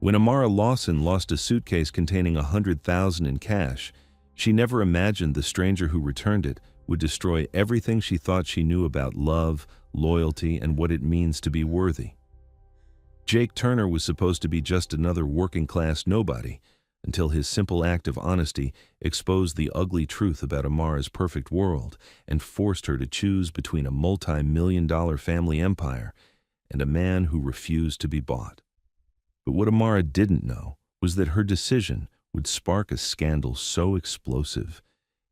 When Amara Lawson lost a suitcase containing $100,000 in cash, she never imagined the stranger who returned it would destroy everything she thought she knew about love, loyalty, and what it means to be worthy. Jake Turner was supposed to be just another working-class nobody, until his simple act of honesty exposed the ugly truth about Amara's perfect world and forced her to choose between a multi-million-dollar family empire and a man who refused to be bought. But what Amara didn't know was that her decision would spark a scandal so explosive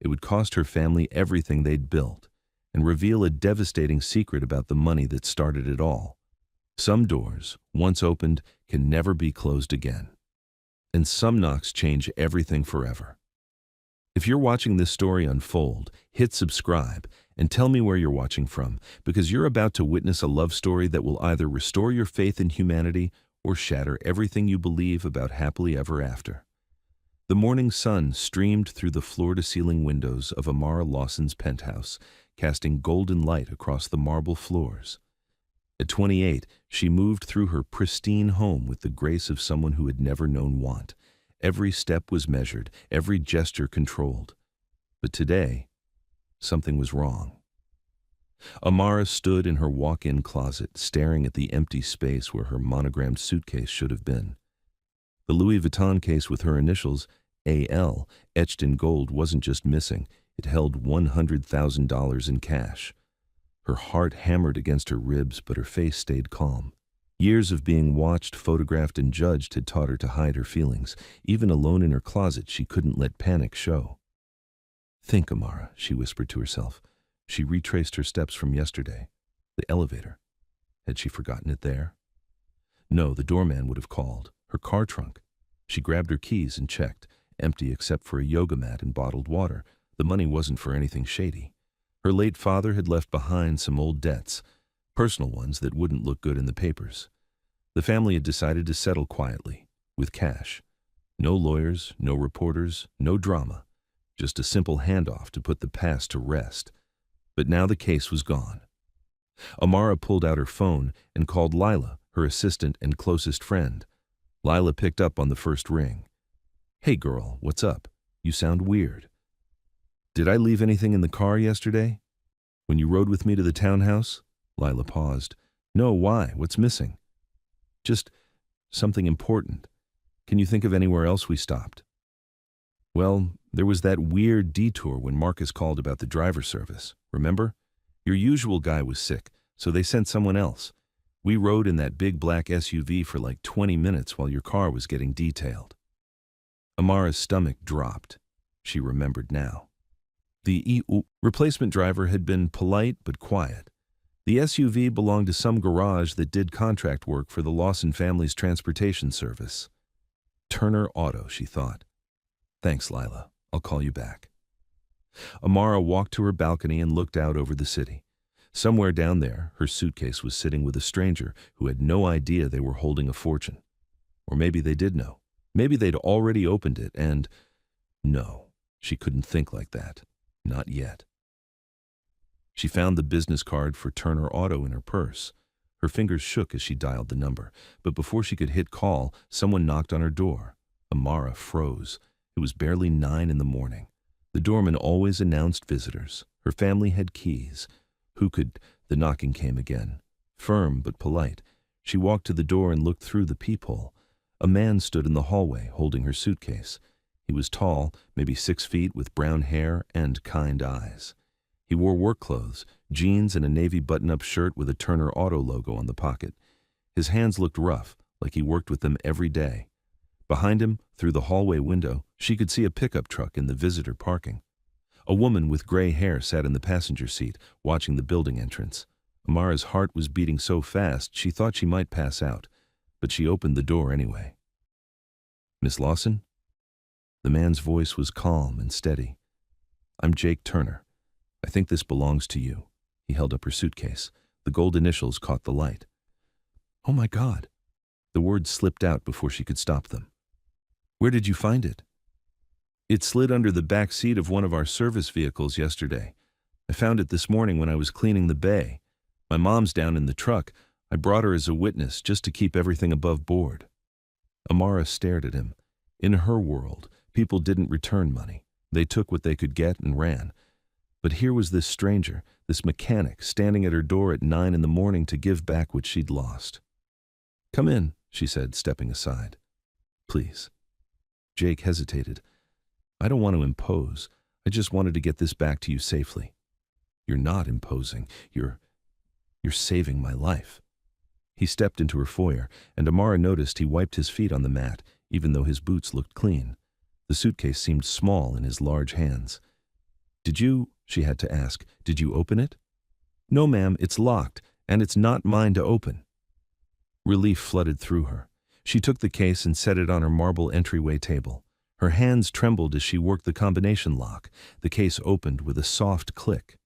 it would cost her family everything they'd built and reveal a devastating secret about the money that started it all. Some doors, once opened, can never be closed again. And some knocks change everything forever. If you're watching this story unfold, hit subscribe and tell me where you're watching from, because you're about to witness a love story that will either restore your faith in humanity or shatter everything you believe about happily ever after. The morning sun streamed through the floor-to-ceiling windows of Amara Lawson's penthouse, casting golden light across the marble floors. At 28, she moved through her pristine home with the grace of someone who had never known want. Every step was measured, every gesture controlled. But today, something was wrong. Amara stood in her walk-in closet, staring at the empty space where her monogrammed suitcase should have been. The Louis Vuitton case with her initials, A.L., etched in gold, wasn't just missing, it held $100,000 in cash. Her heart hammered against her ribs, but her face stayed calm. Years of being watched, photographed, and judged had taught her to hide her feelings. Even alone in her closet, she couldn't let panic show. "Think, Amara," she whispered to herself. She retraced her steps from yesterday. The elevator. Had she forgotten it there? No, the doorman would have called. Her car trunk. She grabbed her keys and checked. Empty except for a yoga mat and bottled water. The money wasn't for anything shady. Her late father had left behind some old debts, personal ones that wouldn't look good in the papers. The family had decided to settle quietly, with cash. No lawyers, no reporters, no drama. Just a simple handoff to put the past to rest. But now the case was gone. Amara pulled out her phone and called Lila, her assistant and closest friend. Lila picked up on the first ring. "Hey girl, what's up? You sound weird." "Did I leave anything in the car yesterday? When you rode with me to the townhouse?" Lila paused. "No, why? What's missing?" "Just something important. Can you think of anywhere else we stopped?" "Well, there was that weird detour when Marcus called about the driver service. Remember? Your usual guy was sick, so they sent someone else. We rode in that big black SUV for like 20 minutes while your car was getting detailed." Amara's stomach dropped. She remembered now. The replacement driver had been polite but quiet. The SUV belonged to some garage that did contract work for the Lawson family's transportation service. Turner Auto, she thought. "Thanks, Lila. I'll call you back." Amara walked to her balcony and looked out over the city. Somewhere down there, her suitcase was sitting with a stranger who had no idea they were holding a fortune. Or maybe they did know. Maybe they'd already opened it and... No, she couldn't think like that. Not yet. She found the business card for Turner Auto in her purse. Her fingers shook as she dialed the number, but before she could hit call, someone knocked on her door. Amara froze. It was barely 9 in the morning. The doorman always announced visitors. Her family had keys. Who could... The knocking came again. Firm but polite. She walked to the door and looked through the peephole. A man stood in the hallway, holding her suitcase. He was tall, maybe 6 feet, with brown hair and kind eyes. He wore work clothes, jeans and a navy button-up shirt with a Turner Auto logo on the pocket. His hands looked rough, like he worked with them every day. Behind him, through the hallway window, she could see a pickup truck in the visitor parking. A woman with gray hair sat in the passenger seat, watching the building entrance. Amara's heart was beating so fast she thought she might pass out, but she opened the door anyway. "Miss Lawson?" The man's voice was calm and steady. "I'm Jake Turner. I think this belongs to you." He held up her suitcase. The gold initials caught the light. "Oh my God." The words slipped out before she could stop them. "Where did you find it?" "It slid under the back seat of one of our service vehicles yesterday. I found it this morning when I was cleaning the bay. My mom's down in the truck. I brought her as a witness just to keep everything above board." Amara stared at him. In her world, people didn't return money. They took what they could get and ran. But here was this stranger, this mechanic, standing at her door at 9 in the morning to give back what she'd lost. "Come in," she said, stepping aside. "Please." Jake hesitated. "I don't want to impose. I just wanted to get this back to you safely." "You're not imposing. You're saving my life." He stepped into her foyer, and Amara noticed he wiped his feet on the mat, even though his boots looked clean. The suitcase seemed small in his large hands. "Did you," she had to ask, "did you open it?" "No, ma'am, it's locked, and it's not mine to open." Relief flooded through her. She took the case and set it on her marble entryway table. Her hands trembled as she worked the combination lock. The case opened with a soft click.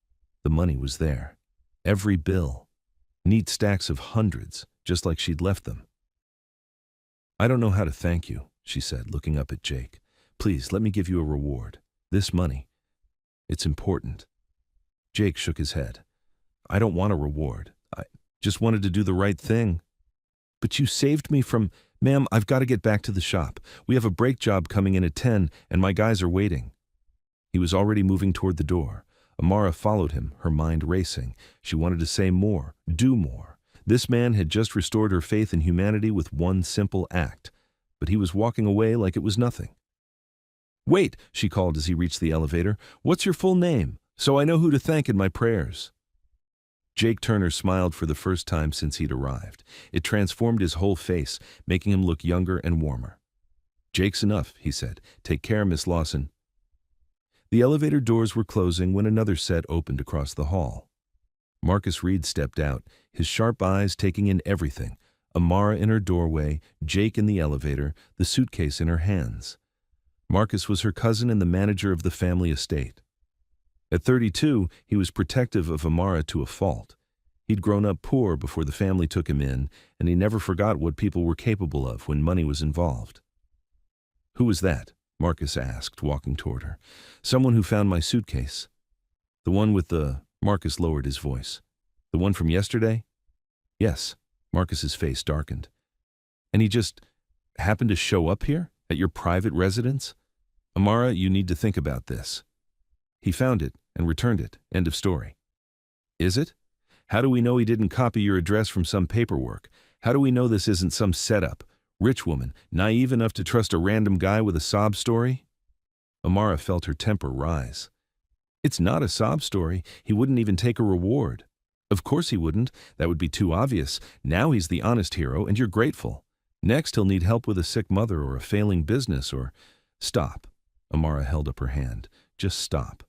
The money was there. Every bill. Neat stacks of hundreds, just like she'd left them. "I don't know how to thank you," she said, looking up at Jake. "Please, let me give you a reward. This money. It's important." Jake shook his head. "I don't want a reward. I just wanted to do the right thing." "But you saved me from—" "Ma'am, I've got to get back to the shop. We have a brake job coming in at 10, and my guys are waiting." He was already moving toward the door. Amara followed him, her mind racing. She wanted to say more, do more. This man had just restored her faith in humanity with one simple act, but he was walking away like it was nothing. "Wait," she called as he reached the elevator. "What's your full name, so I know who to thank in my prayers?" Jake Turner smiled for the first time since he'd arrived. It transformed his whole face, making him look younger and warmer. "Jake's enough," he said. "Take care, Miss Lawson." The elevator doors were closing when another set opened across the hall. Marcus Reed stepped out, his sharp eyes taking in everything. Amara in her doorway, Jake in the elevator, the suitcase in her hands. Marcus was her cousin and the manager of the family estate. At 32, he was protective of Amara to a fault. He'd grown up poor before the family took him in, and he never forgot what people were capable of when money was involved. "Who was that?" Marcus asked, walking toward her. "Someone who found my suitcase." "The one with the—" Marcus lowered his voice. "The one from yesterday?" "Yes." Marcus's face darkened. "And he just happened to show up here, at your private residence? Amara, you need to think about this. He found it and returned it. End of story." "Is it? How do we know he didn't copy your address from some paperwork? How do we know this isn't some setup? Rich woman, naive enough to trust a random guy with a sob story?" Amara felt her temper rise. "It's not a sob story. He wouldn't even take a reward." "Of course he wouldn't. That would be too obvious. Now he's the honest hero, and you're grateful. Next he'll need help with a sick mother or a failing business or—" "Stop." Amara held up her hand. "Just stop.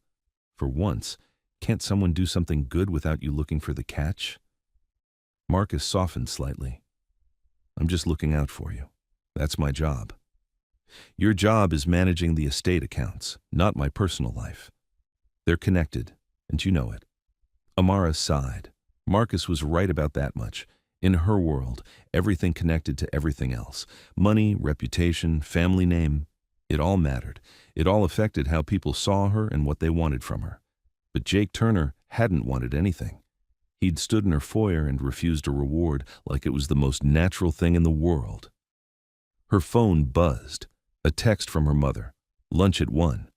For once, can't someone do something good without you looking for the catch?" Marcus softened slightly. "I'm just looking out for you. That's my job. Your job is managing the estate accounts, not my personal life. They're connected, and you know it." Amara sighed. Marcus was right about that much. In her world, everything connected to everything else. Money, reputation, family name. It all mattered. It all affected how people saw her and what they wanted from her. But Jake Turner hadn't wanted anything. He'd stood in her foyer and refused a reward like it was the most natural thing in the world. Her phone buzzed. A text from her mother. "Lunch at 1.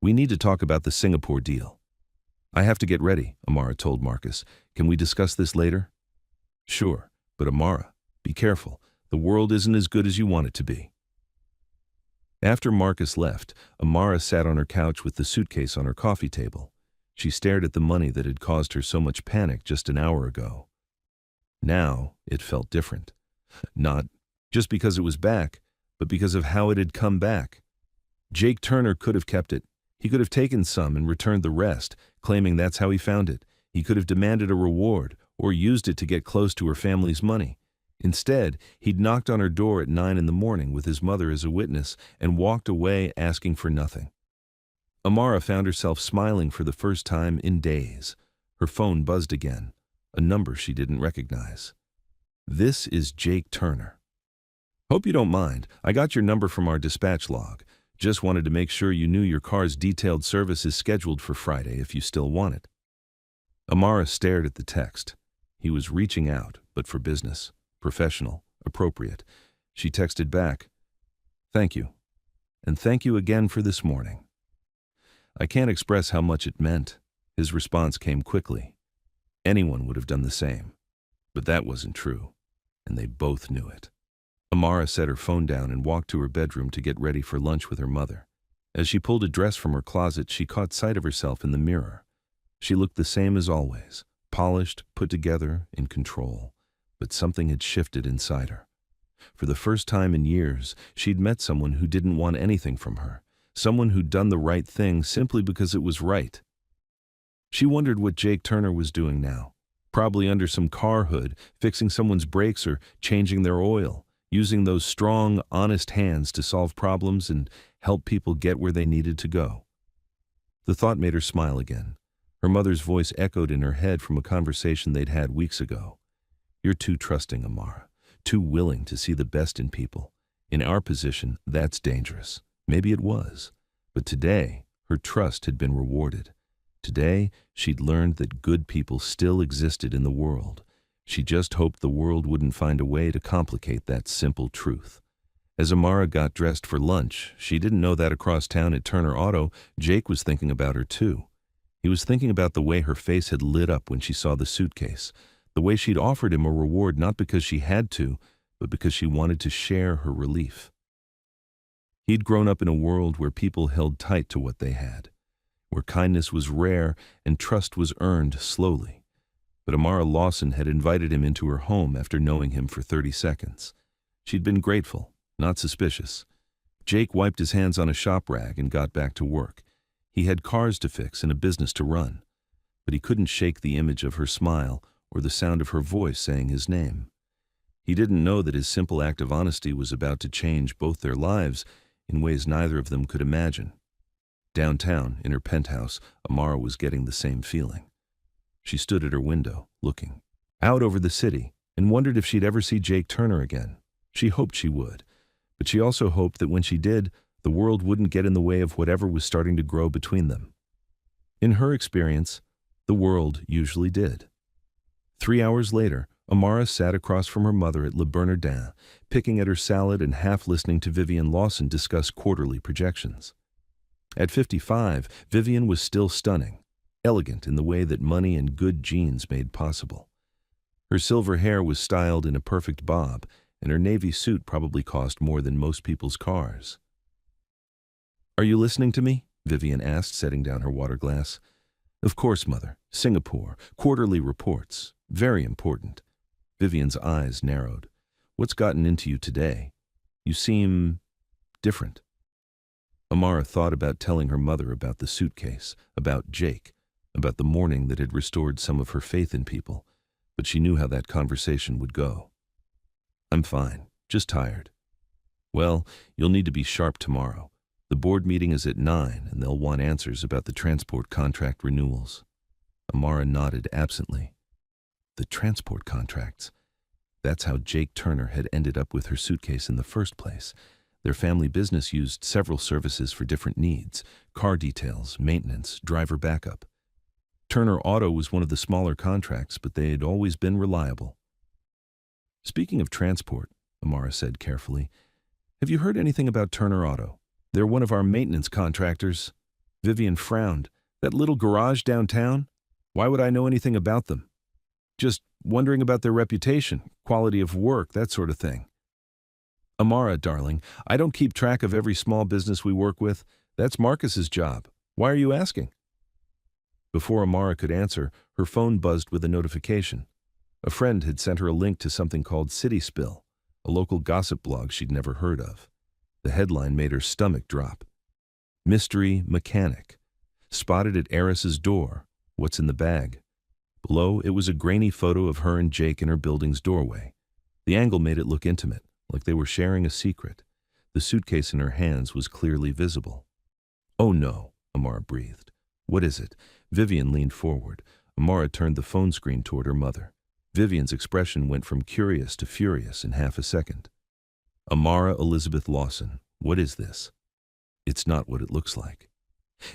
We need to talk about the Singapore deal." "I have to get ready," Amara told Marcus. "Can we discuss this later?" "Sure, but Amara, be careful. The world isn't as good as you want it to be." After Marcus left, Amara sat on her couch with the suitcase on her coffee table. She stared at the money that had caused her so much panic just an hour ago. Now it felt different. Not just because it was back, but because of how it had come back. Jake Turner could have kept it. He could have taken some and returned the rest, claiming that's how he found it. He could have demanded a reward or used it to get close to her family's money. Instead, he'd knocked on her door at 9 in the morning with his mother as a witness and walked away asking for nothing. Amara found herself smiling for the first time in days. Her phone buzzed again, a number she didn't recognize. "This is Jake Turner. Hope you don't mind. I got your number from our dispatch log. Just wanted to make sure you knew your car's detailed service is scheduled for Friday if you still want it." Amara stared at the text. He was reaching out, but for business, professional, appropriate. She texted back, "Thank you, and thank you again for this morning." I can't express how much it meant. His response came quickly. Anyone would have done the same. But that wasn't true, and they both knew it. Amara set her phone down and walked to her bedroom to get ready for lunch with her mother. As she pulled a dress from her closet, she caught sight of herself in the mirror. She looked the same as always, polished, put together, in control. But something had shifted inside her. For the first time in years, she'd met someone who didn't want anything from her, someone who'd done the right thing simply because it was right. She wondered what Jake Turner was doing now, probably under some car hood, fixing someone's brakes or changing their oil, using those strong, honest hands to solve problems and help people get where they needed to go. The thought made her smile again. Her mother's voice echoed in her head from a conversation they'd had weeks ago. "You're too trusting, Amara, too willing to see the best in people. In our position, that's dangerous." Maybe it was, but today, her trust had been rewarded. Today, she'd learned that good people still existed in the world. She just hoped the world wouldn't find a way to complicate that simple truth. As Amara got dressed for lunch, she didn't know that across town at Turner Auto, Jake was thinking about her too. He was thinking about the way her face had lit up when she saw the suitcase, the way she'd offered him a reward not because she had to, but because she wanted to share her relief. He'd grown up in a world where people held tight to what they had, where kindness was rare and trust was earned slowly. But Amara Lawson had invited him into her home after knowing him for 30 seconds. She'd been grateful, not suspicious. Jake wiped his hands on a shop rag and got back to work. He had cars to fix and a business to run, but he couldn't shake the image of her smile or the sound of her voice saying his name. He didn't know that his simple act of honesty was about to change both their lives in ways neither of them could imagine. Downtown, in her penthouse, Amara was getting the same feeling. She stood at her window, looking out over the city, and wondered if she'd ever see Jake Turner again. She hoped she would, but she also hoped that when she did, the world wouldn't get in the way of whatever was starting to grow between them. In her experience, the world usually did. 3 hours later, Amara sat across from her mother at Le Bernardin, picking at her salad and half listening to Vivian Lawson discuss quarterly projections. At 55, Vivian was still stunning, elegant in the way that money and good genes made possible. Her silver hair was styled in a perfect bob, and her navy suit probably cost more than most people's cars. "Are you listening to me?" Vivian asked, setting down her water glass. "Of course, Mother. Singapore, quarterly reports. Very important." Vivian's eyes narrowed. "What's gotten into you today? You seem different." Amara thought about telling her mother about the suitcase, about Jake, about the morning that had restored some of her faith in people, but she knew how that conversation would go. "I'm fine, just tired." "Well, you'll need to be sharp tomorrow. The board meeting is at 9, and they'll want answers about the transport contract renewals." Amara nodded absently. The transport contracts. That's how Jake Turner had ended up with her suitcase in the first place. Their family business used several services for different needs: car details, maintenance, driver backup. Turner Auto was one of the smaller contracts, but they had always been reliable. "Speaking of transport," Amara said carefully, "have you heard anything about Turner Auto? They're one of our maintenance contractors." Vivian frowned. "That little garage downtown? Why would I know anything about them?" "Just wondering about their reputation, quality of work, that sort of thing." "Amara, darling, I don't keep track of every small business we work with. That's Marcus's job. Why are you asking?" Before Amara could answer, her phone buzzed with a notification. A friend had sent her a link to something called City Spill, a local gossip blog she'd never heard of. The headline made her stomach drop. "Mystery Mechanic. Spotted at Heiress's door. What's in the bag?" Below, it was a grainy photo of her and Jake in her building's doorway. The angle made it look intimate, like they were sharing a secret. The suitcase in her hands was clearly visible. "Oh no," Amara breathed. "What is it?" Vivian leaned forward. Amara turned the phone screen toward her mother. Vivian's expression went from curious to furious in half a second. "Amara Elizabeth Lawson, what is this?" "It's not what it looks like.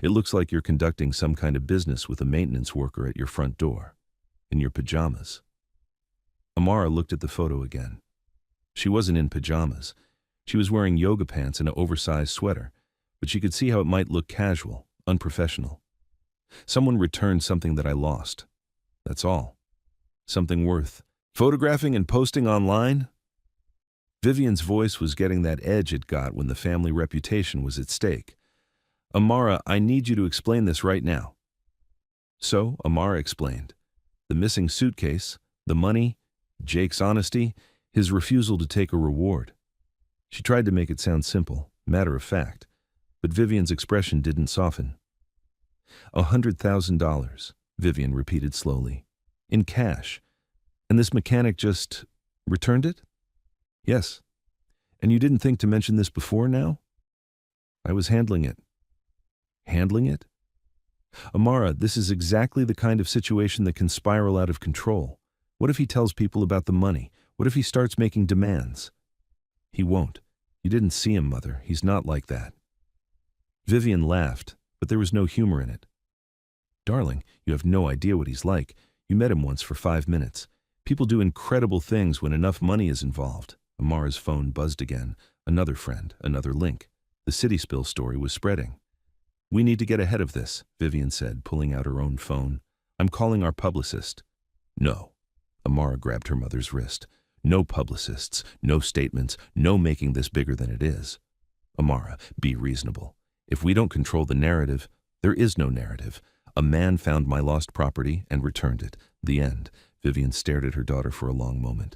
It looks like you're conducting some kind of business with a maintenance worker at your front door, in your pajamas." Amara looked at the photo again. She wasn't in pajamas. She was wearing yoga pants and an oversized sweater, but she could see how it might look casual, unprofessional. Someone returned something that I lost. That's all. Something worth photographing and posting online? Vivian's voice was getting that edge it got when the family reputation was at stake. Amara, I need you to explain this right now. So, Amara explained. The missing suitcase, the money, Jake's honesty, his refusal to take a reward. She tried to make it sound simple, matter of fact, but Vivian's expression didn't soften. $100,000, Vivian repeated slowly. In cash. And this mechanic just returned it? Yes. And you didn't think to mention this before now? I was handling it. Handling it? Amara, this is exactly the kind of situation that can spiral out of control. What if he tells people about the money? What if he starts making demands? He won't. You didn't see him, Mother. He's not like that. Vivian laughed, but there was no humor in it. Darling, you have no idea what he's like. You met him once for 5 minutes. People do incredible things when enough money is involved. Amara's phone buzzed again. Another friend, another link. The city spill story was spreading. We need to get ahead of this, Vivian said, pulling out her own phone. I'm calling our publicist. No. Amara grabbed her mother's wrist. No publicists, no statements, no making this bigger than it is. Amara, be reasonable. If we don't control the narrative, there is no narrative. A man found my lost property and returned it. The end. Vivian stared at her daughter for a long moment.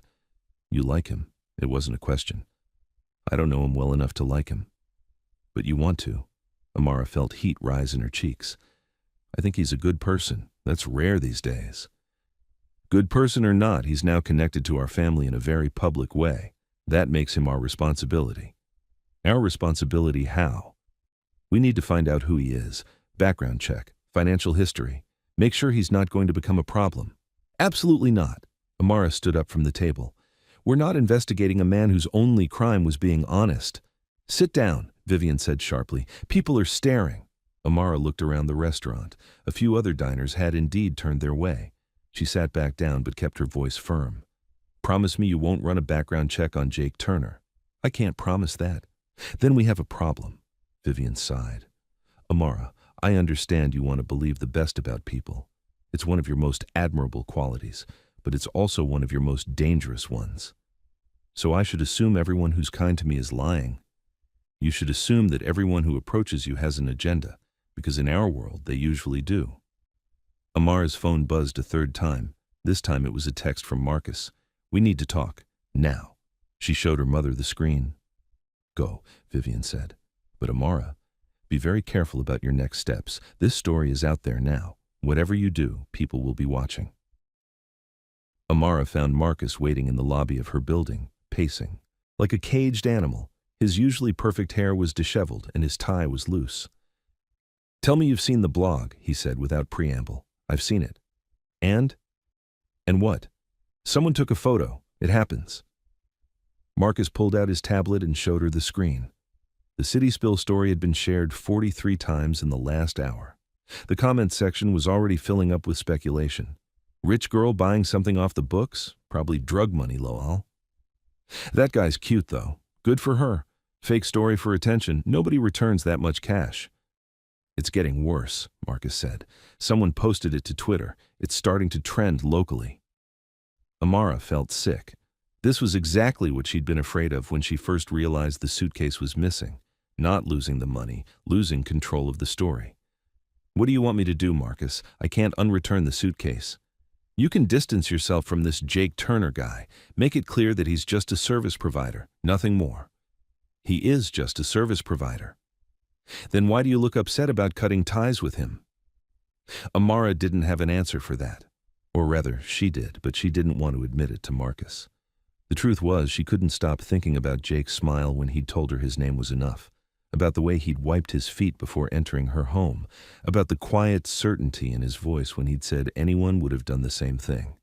You like him. It wasn't a question. I don't know him well enough to like him. But you want to. Amara felt heat rise in her cheeks. I think he's a good person. That's rare these days. Good person or not, he's now connected to our family in a very public way. That makes him our responsibility. Our responsibility how? We need to find out who he is. Background check. Financial history. Make sure he's not going to become a problem. Absolutely not. Amara stood up from the table. We're not investigating a man whose only crime was being honest. Sit down, Vivian said sharply. People are staring. Amara looked around the restaurant. A few other diners had indeed turned their way. She sat back down but kept her voice firm. Promise me you won't run a background check on Jake Turner. I can't promise that. Then we have a problem. Vivian sighed. Amara, I understand you want to believe the best about people. It's one of your most admirable qualities, but it's also one of your most dangerous ones. So I should assume everyone who's kind to me is lying. You should assume that everyone who approaches you has an agenda, because in our world they usually do. Amara's phone buzzed a third time. This time it was a text from Marcus. We need to talk. Now. She showed her mother the screen. Go, Vivian said. But Amara, be very careful about your next steps. This story is out there now. Whatever you do, people will be watching. Amara found Marcus waiting in the lobby of her building, pacing. Like a caged animal, his usually perfect hair was disheveled and his tie was loose. Tell me you've seen the blog, he said without preamble. I've seen it. And? And what? Someone took a photo. It happens. Marcus pulled out his tablet and showed her the screen. The city spill story had been shared 43 times in the last hour. The comments section was already filling up with speculation. Rich girl buying something off the books? Probably drug money, lol. That guy's cute, though. Good for her. Fake story for attention. Nobody returns that much cash. It's getting worse, Marcus said. Someone posted it to Twitter. It's starting to trend locally. Amara felt sick. This was exactly what she'd been afraid of when she first realized the suitcase was missing. Not losing the money, losing control of the story. What do you want me to do, Marcus? I can't unreturn the suitcase. You can distance yourself from this Jake Turner guy. Make it clear that he's just a service provider, nothing more. He is just a service provider. Then why do you look upset about cutting ties with him? Amara didn't have an answer for that. Or rather, she did, but she didn't want to admit it to Marcus. The truth was, she couldn't stop thinking about Jake's smile when he'd told her his name was enough, about the way he'd wiped his feet before entering her home, about the quiet certainty in his voice when he'd said anyone would have done the same thing.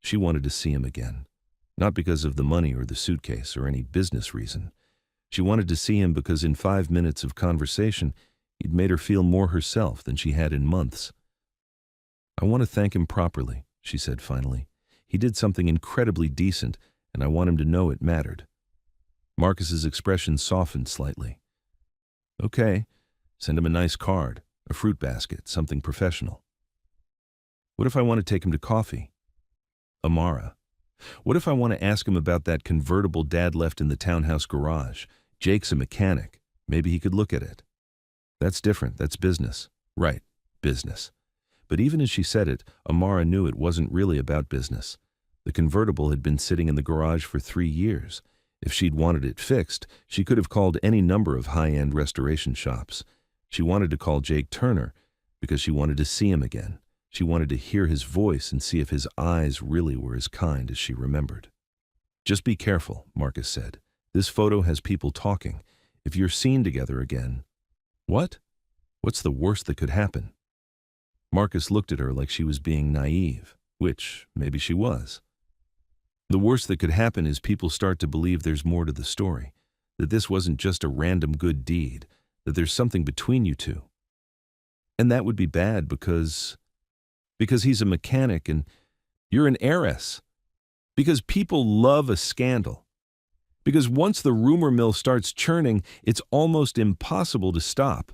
She wanted to see him again, not because of the money or the suitcase or any business reason. She wanted to see him because in 5 minutes of conversation, he'd made her feel more herself than she had in months. I want to thank him properly, she said finally. He did something incredibly decent, and I want him to know it mattered. Marcus's expression softened slightly. Okay, send him a nice card, a fruit basket, something professional. What if I want to take him to coffee? Amara. What if I want to ask him about that convertible Dad left in the townhouse garage? Jake's a mechanic. Maybe he could look at it. That's different. That's business. Right, business. But even as she said it, Amara knew it wasn't really about business. The convertible had been sitting in the garage for 3 years. If she'd wanted it fixed, she could have called any number of high-end restoration shops. She wanted to call Jake Turner because she wanted to see him again. She wanted to hear his voice and see if his eyes really were as kind as she remembered. Just be careful, Marcus said. This photo has people talking. If you're seen together again... What? What's the worst that could happen? Marcus looked at her like she was being naive, which maybe she was. The worst that could happen is people start to believe there's more to the story, that this wasn't just a random good deed, that there's something between you two. And that would be bad because he's a mechanic and you're an heiress. Because people love a scandal. Because once the rumor mill starts churning, it's almost impossible to stop.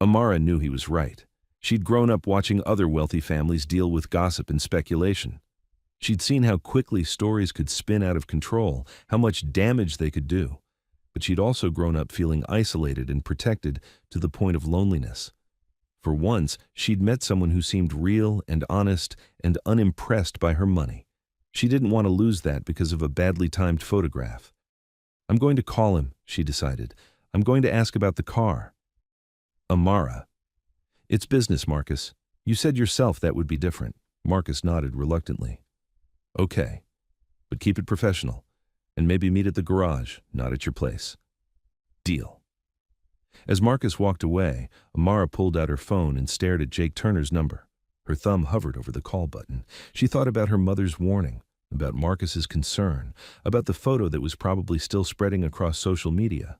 Amara knew he was right. She'd grown up watching other wealthy families deal with gossip and speculation. She'd seen how quickly stories could spin out of control, how much damage they could do. But she'd also grown up feeling isolated and protected to the point of loneliness. For once, she'd met someone who seemed real and honest and unimpressed by her money. She didn't want to lose that because of a badly timed photograph. I'm going to call him, she decided. I'm going to ask about the car. Amara. It's business, Marcus. You said yourself that would be different. Marcus nodded reluctantly. Okay, but keep it professional, and maybe meet at the garage, not at your place. Deal. As Marcus walked away, Amara pulled out her phone and stared at Jake Turner's number. Her thumb hovered over the call button. She thought about her mother's warning, about Marcus's concern, about the photo that was probably still spreading across social media.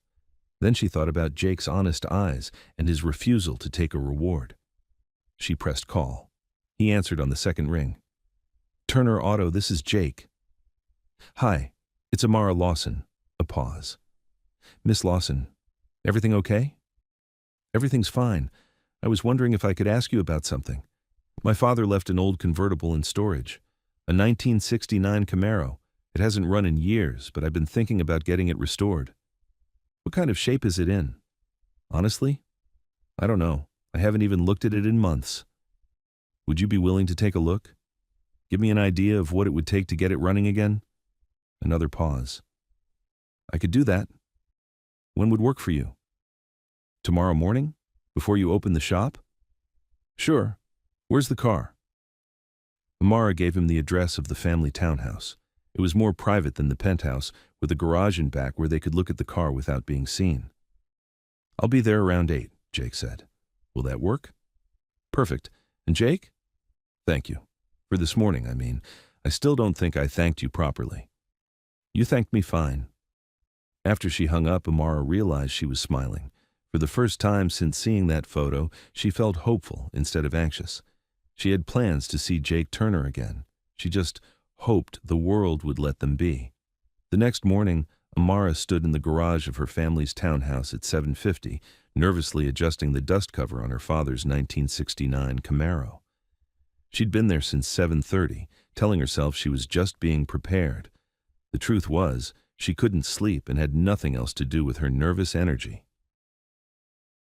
Then she thought about Jake's honest eyes and his refusal to take a reward. She pressed call. He answered on the second ring. Turner Auto, this is Jake. Hi, it's Amara Lawson. A pause. Miss Lawson, everything okay? Everything's fine. I was wondering if I could ask you about something. My father left an old convertible in storage, a 1969 Camaro. It hasn't run in years, but I've been thinking about getting it restored. What kind of shape is it in? Honestly, I don't know. I haven't even looked at it in months. Would you be willing to take a look? Give me an idea of what it would take to get it running again? Another pause. I could do that. When would work for you? Tomorrow morning? Before you open the shop? Sure. Where's the car? Amara gave him the address of the family townhouse. It was more private than the penthouse, with a garage in back where they could look at the car without being seen. I'll be there around 8, Jake said. Will that work? Perfect. And Jake? Thank you. For this morning, I mean. I still don't think I thanked you properly. You thanked me fine. After she hung up, Amara realized she was smiling. For the first time since seeing that photo, she felt hopeful instead of anxious. She had plans to see Jake Turner again. She just hoped the world would let them be. The next morning, Amara stood in the garage of her family's townhouse at 750, nervously adjusting the dust cover on her father's 1969 Camaro. She'd been there since 7:30, telling herself she was just being prepared. The truth was, she couldn't sleep and had nothing else to do with her nervous energy.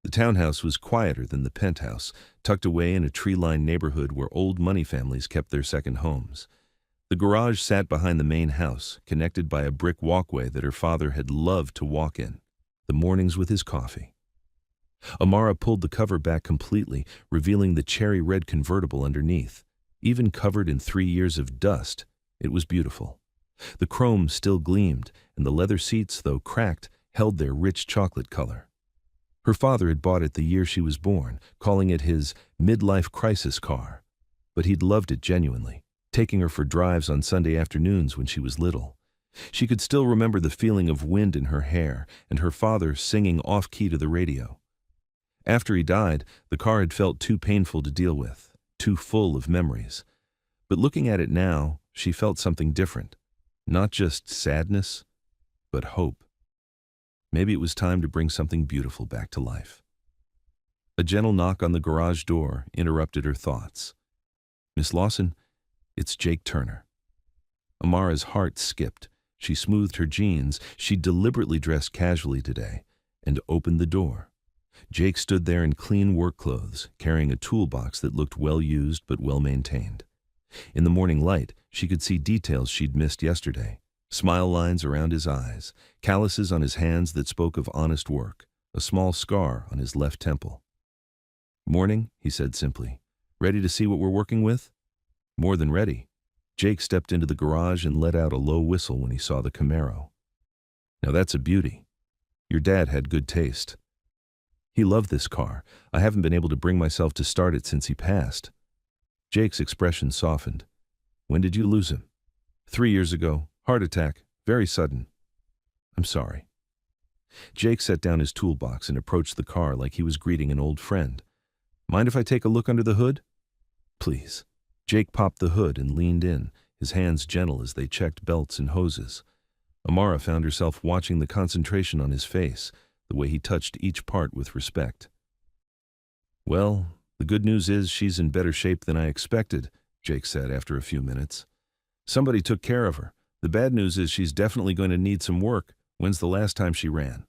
The townhouse was quieter than the penthouse, tucked away in a tree-lined neighborhood where old money families kept their second homes. The garage sat behind the main house, connected by a brick walkway that her father had loved to walk in, the mornings with his coffee. Amara pulled the cover back completely, revealing the cherry-red convertible underneath. Even covered in 3 years of dust, it was beautiful. The chrome still gleamed, and the leather seats, though cracked, held their rich chocolate color. Her father had bought it the year she was born, calling it his midlife crisis car. But he'd loved it genuinely, taking her for drives on Sunday afternoons when she was little. She could still remember the feeling of wind in her hair and her father singing off-key to the radio. After he died, the car had felt too painful to deal with, too full of memories. But looking at it now, she felt something different. Not just sadness, but hope. Maybe it was time to bring something beautiful back to life. A gentle knock on the garage door interrupted her thoughts. "Miss Lawson, it's Jake Turner." Amara's heart skipped. She smoothed her jeans. She deliberately dressed casually today and opened the door. Jake stood there in clean work clothes, carrying a toolbox that looked well-used but well-maintained. In the morning light, she could see details she'd missed yesterday. Smile lines around his eyes, calluses on his hands that spoke of honest work, a small scar on his left temple. "Morning," he said simply. "Ready to see what we're working with?" "More than ready." Jake stepped into the garage and let out a low whistle when he saw the Camaro. "Now that's a beauty. Your dad had good taste." "He loved this car. I haven't been able to bring myself to start it since he passed." Jake's expression softened. "When did you lose him?" 3 years ago. Heart attack. Very sudden." "I'm sorry." Jake set down his toolbox and approached the car like he was greeting an old friend. "Mind if I take a look under the hood?" "Please." Jake popped the hood and leaned in, his hands gentle as they checked belts and hoses. Amara found herself watching the concentration on his face, the way he touched each part with respect. "Well, the good news is she's in better shape than I expected," Jake said after a few minutes. "Somebody took care of her. The bad news is she's definitely going to need some work. When's the last time she ran?"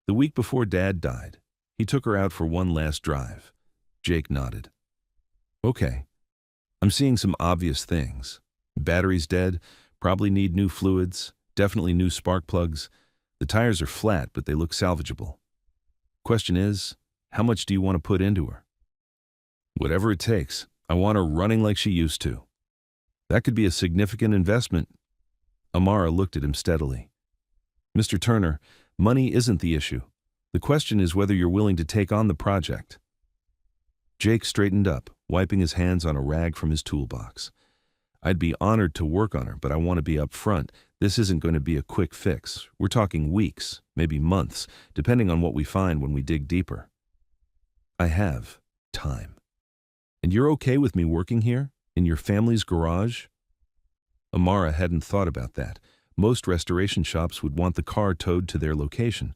"The week before Dad died. He took her out for one last drive." Jake nodded. "Okay. I'm seeing some obvious things. Battery's dead, probably need new fluids, definitely new spark plugs. The tires are flat, but they look salvageable. Question is, how much do you want to put into her?" "Whatever it takes. I want her running like she used to." "That could be a significant investment." Amara looked at him steadily. "Mr. Turner, money isn't the issue. The question is whether you're willing to take on the project." Jake straightened up, wiping his hands on a rag from his toolbox. "I'd be honored to work on her, but I want to be upfront. This isn't going to be a quick fix. We're talking weeks, maybe months, depending on what we find when we dig deeper." "I have time." "And you're okay with me working here? In your family's garage?" Amara hadn't thought about that. Most restoration shops would want the car towed to their location,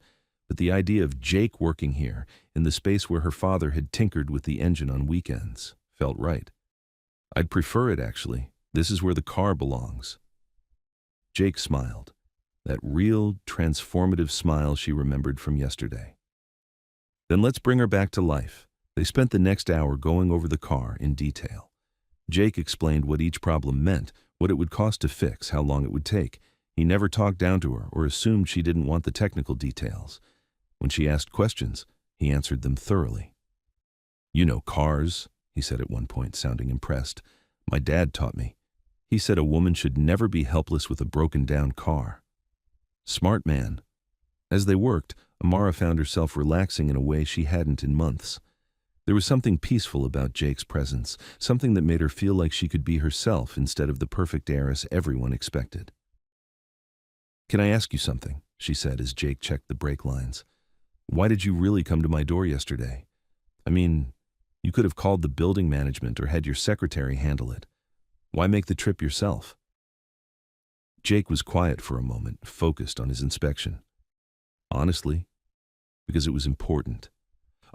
but the idea of Jake working here, in the space where her father had tinkered with the engine on weekends, felt right. "I'd prefer it, actually. This is where the car belongs." Jake smiled, that real, transformative smile she remembered from yesterday. "Then let's bring her back to life." They spent the next hour going over the car in detail. Jake explained what each problem meant, what it would cost to fix, how long it would take. He never talked down to her or assumed she didn't want the technical details. When she asked questions, he answered them thoroughly. "You know cars," he said at one point, sounding impressed. "My dad taught me. He said a woman should never be helpless with a broken-down car." Smart man. As they worked, Amara found herself relaxing in a way she hadn't in months. There was something peaceful about Jake's presence, something that made her feel like she could be herself instead of the perfect heiress everyone expected. "Can I ask you something?" she said as Jake checked the brake lines. "Why did you really come to my door yesterday? I mean, you could have called the building management or had your secretary handle it. Why make the trip yourself?" Jake was quiet for a moment, focused on his inspection. "Honestly, because it was important.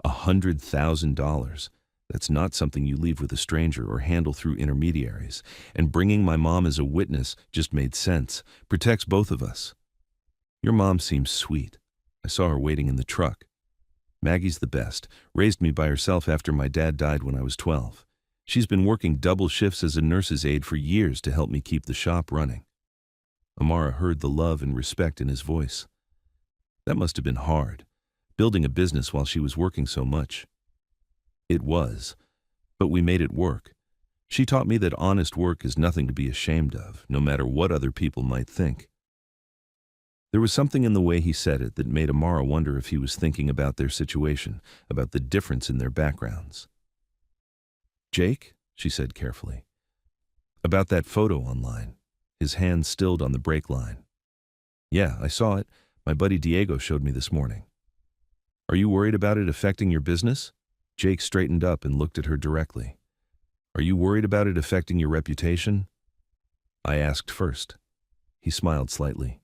$100,000. That's not something you leave with a stranger or handle through intermediaries. And bringing my mom as a witness just made sense. Protects both of us. Your mom seems sweet. I saw her waiting in the truck. Maggie's the best. Raised me by herself after my dad died when I was 12. She's been working double shifts as a nurse's aide for years to help me keep the shop running." Amara heard the love and respect in his voice. That must have been hard, building a business while she was working so much. "It was, but we made it work. She taught me that honest work is nothing to be ashamed of, no matter what other people might think." There was something in the way he said it that made Amara wonder if he was thinking about their situation, about the difference in their backgrounds. "Jake," she said carefully, "about that photo online." His hand stilled on the brake line. "Yeah, I saw it. My buddy Diego showed me this morning." "Are you worried about it affecting your business?" Jake straightened up and looked at her directly. "Are you worried about it affecting your reputation?" "I asked first." He smiled slightly.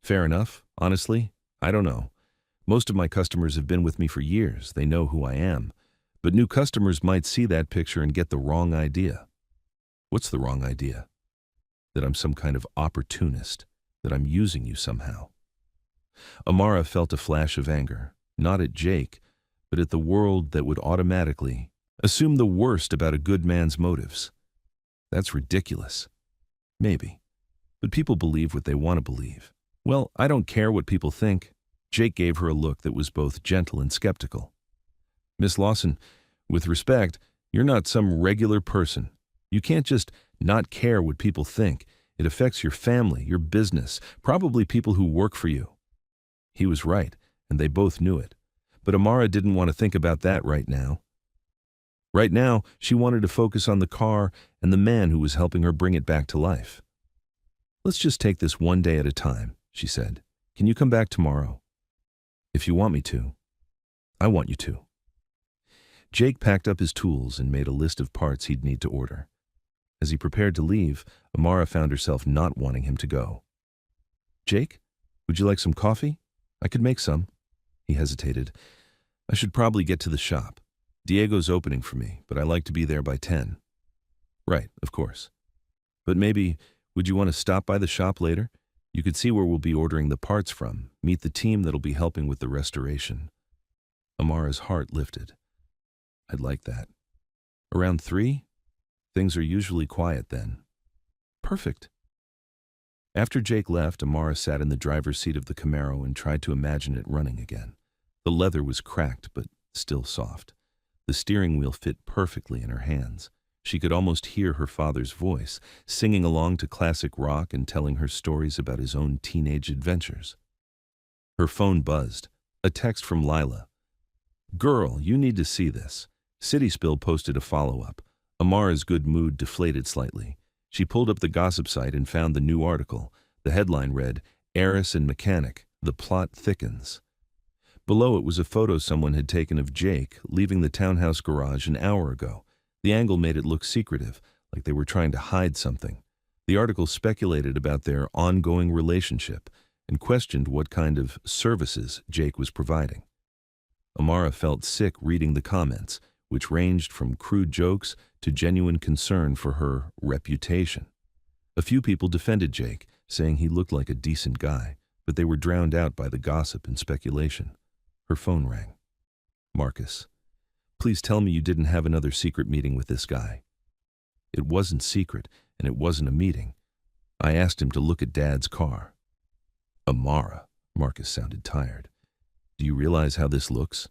Fair enough. Honestly, I don't know. Most of my customers have been with me for years. They know who I am. But new customers might see that picture and get the wrong idea. What's the wrong idea? That I'm some kind of opportunist, that I'm using you somehow. Amara felt a flash of anger, not at Jake, but at the world that would automatically assume the worst about a good man's motives. That's ridiculous. Maybe. But people believe what they want to believe. Well, I don't care what people think. Jake gave her a look that was both gentle and skeptical. Miss Lawson, with respect, you're not some regular person. You can't just not care what people think. It affects your family, your business, probably people who work for you. He was right, and they both knew it. But Amara didn't want to think about that right now. Right now, she wanted to focus on the car and the man who was helping her bring it back to life. Let's just take this one day at a time, she said. Can you come back tomorrow? If you want me to. I want you to. Jake packed up his tools and made a list of parts he'd need to order. As he prepared to leave, Amara found herself not wanting him to go. Jake, would you like some coffee? I could make some. He hesitated. I should probably get to the shop. Diego's opening for me, but I like to be there by 10. Right, of course. But maybe, would you want to stop by the shop later? You could see where we'll be ordering the parts from, meet the team that'll be helping with the restoration. Amara's heart lifted. I'd like that. Around 3? Things are usually quiet then. Perfect. After Jake left, Amara sat in the driver's seat of the Camaro and tried to imagine it running again. The leather was cracked, but still soft. The steering wheel fit perfectly in her hands. She could almost hear her father's voice, singing along to classic rock and telling her stories about his own teenage adventures. Her phone buzzed. A text from Lila. Girl, you need to see this. Cityspill posted a follow-up. Amara's good mood deflated slightly. She pulled up the gossip site and found the new article. The headline read, Heiress and Mechanic, the plot thickens. Below it was a photo someone had taken of Jake leaving the townhouse garage an hour ago. The angle made it look secretive, like they were trying to hide something. The article speculated about their ongoing relationship and questioned what kind of services Jake was providing. Amara felt sick reading the comments, which ranged from crude jokes to genuine concern for her reputation. A few people defended Jake, saying he looked like a decent guy, but they were drowned out by the gossip and speculation. Her phone rang. Marcus, please tell me you didn't have another secret meeting with this guy. It wasn't secret, and it wasn't a meeting. I asked him to look at Dad's car. Amara, Marcus sounded tired. Do you realize how this looks?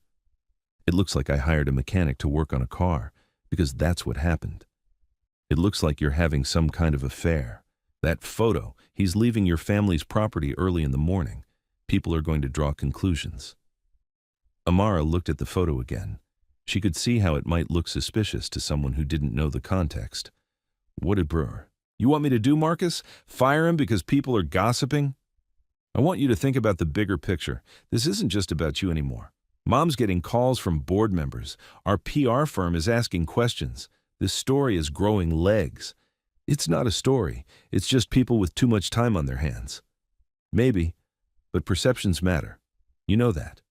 It looks like I hired a mechanic to work on a car, because that's what happened. It looks like you're having some kind of affair. That photo, he's leaving your family's property early in the morning. People are going to draw conclusions. Amara looked at the photo again. She could see how it might look suspicious to someone who didn't know the context. What did Brewer? You want me to do, Marcus? Fire him because people are gossiping? I want you to think about the bigger picture. This isn't just about you anymore. Mom's getting calls from board members. Our PR firm is asking questions. This story is growing legs. It's not a story. It's just people with too much time on their hands. Maybe, but perceptions matter. You know that.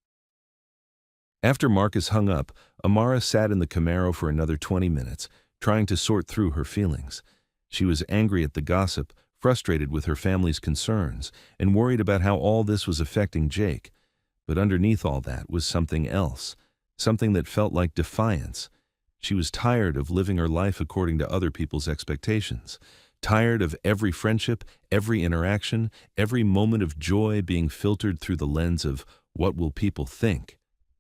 After Marcus hung up, Amara sat in the Camaro for another 20 minutes, trying to sort through her feelings. She was angry at the gossip, frustrated with her family's concerns, and worried about how all this was affecting Jake. But underneath all that was something else, something that felt like defiance. She was tired of living her life according to other people's expectations, tired of every friendship, every interaction, every moment of joy being filtered through the lens of what will people think.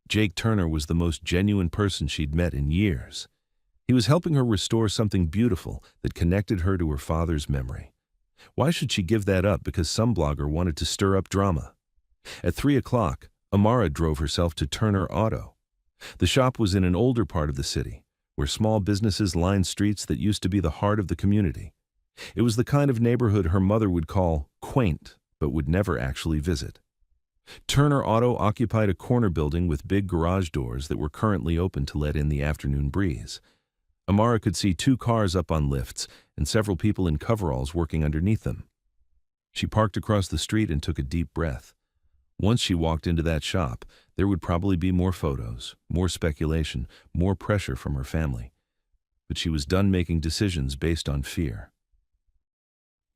Jake Turner was the most genuine person she'd met in years. He was helping her restore something beautiful that connected her to her father's memory. Why should she give that up because some blogger wanted to stir up drama? At 3 o'clock, Amara drove herself to Turner Auto. The shop was in an older part of the city, where small businesses lined streets that used to be the heart of the community. It was the kind of neighborhood her mother would call quaint, but would never actually visit. Turner Auto occupied a corner building with big garage doors that were currently open to let in the afternoon breeze. Amara could see 2 cars up on lifts and several people in coveralls working underneath them. She parked across the street and took a deep breath. Once she walked into that shop, there would probably be more photos, more speculation, more pressure from her family. But she was done making decisions based on fear.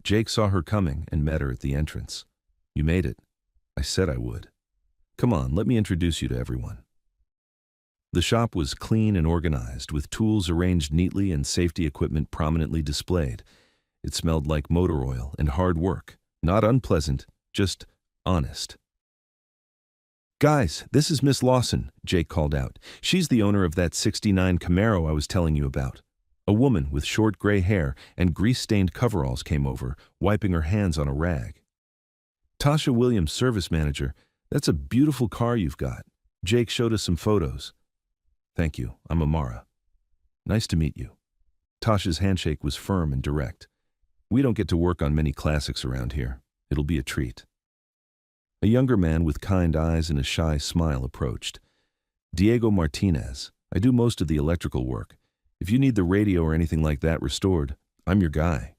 Jake saw her coming and met her at the entrance. "You made it. I said I would. Come on, let me introduce you to everyone." The shop was clean and organized, with tools arranged neatly and safety equipment prominently displayed. It smelled like motor oil and hard work. Not unpleasant, just honest. "Guys, this is Miss Lawson," Jake called out. "She's the owner of that '69 Camaro I was telling you about." A woman with short gray hair and grease-stained coveralls came over, wiping her hands on a rag. "Tasha Williams, service manager. That's a beautiful car you've got." Jake showed us some photos. "Thank you. I'm Amara. Nice to meet you." Tasha's handshake was firm and direct. "We don't get to work on many classics around here. It'll be a treat." A younger man with kind eyes and a shy smile approached. "Diego Martinez. I do most of the electrical work. If you need the radio or anything like that restored, I'm your guy."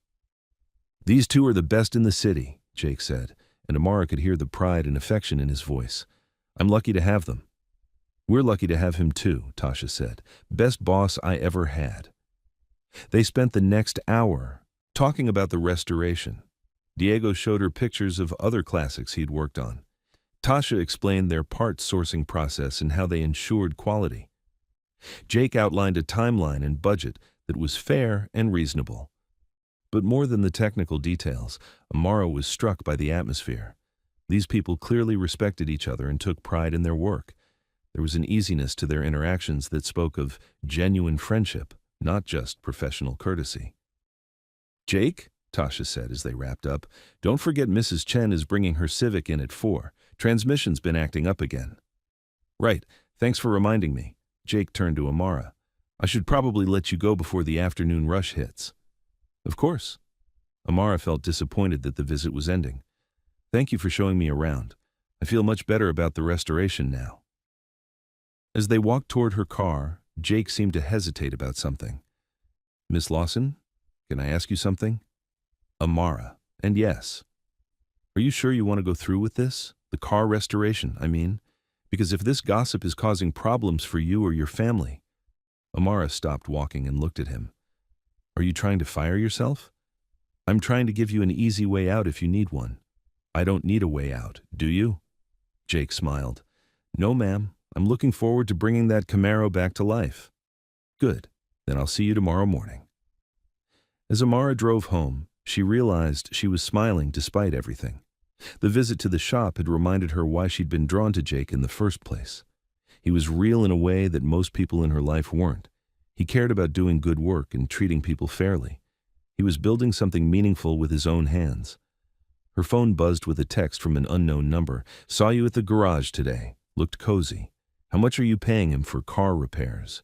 "These two are the best in the city," Jake said, and Amara could hear the pride and affection in his voice. "I'm lucky to have them." "We're lucky to have him too," Tasha said. "Best boss I ever had." They spent the next hour talking about the restoration. Diego showed her pictures of other classics he'd worked on. Tasha explained their parts sourcing process and how they ensured quality. Jake outlined a timeline and budget that was fair and reasonable. But more than the technical details, Amara was struck by the atmosphere. These people clearly respected each other and took pride in their work. There was an easiness to their interactions that spoke of genuine friendship, not just professional courtesy. "Jake," Tasha said as they wrapped up, "don't forget Mrs. Chen is bringing her Civic in at 4. Transmission's been acting up again." "Right, thanks for reminding me." Jake turned to Amara. "I should probably let you go before the afternoon rush hits." "Of course." Amara felt disappointed that the visit was ending. "Thank you for showing me around. I feel much better about the restoration now." As they walked toward her car, Jake seemed to hesitate about something. "Miss Lawson, can I ask you something?" "Amara, and yes. Are you sure you want to go through with this? The car restoration, I mean. Because if this gossip is causing problems for you or your family." Amara stopped walking and looked at him. "Are you trying to fire yourself?" "I'm trying to give you an easy way out if you need one." "I don't need a way out, do you?" Jake smiled. "No, ma'am. I'm looking forward to bringing that Camaro back to life." "Good. Then I'll see you tomorrow morning." As Amara drove home, she realized she was smiling despite everything. The visit to the shop had reminded her why she'd been drawn to Jake in the first place. He was real in a way that most people in her life weren't. He cared about doing good work and treating people fairly. He was building something meaningful with his own hands. Her phone buzzed with a text from an unknown number. "Saw you at the garage today. Looked cozy. How much are you paying him for car repairs?"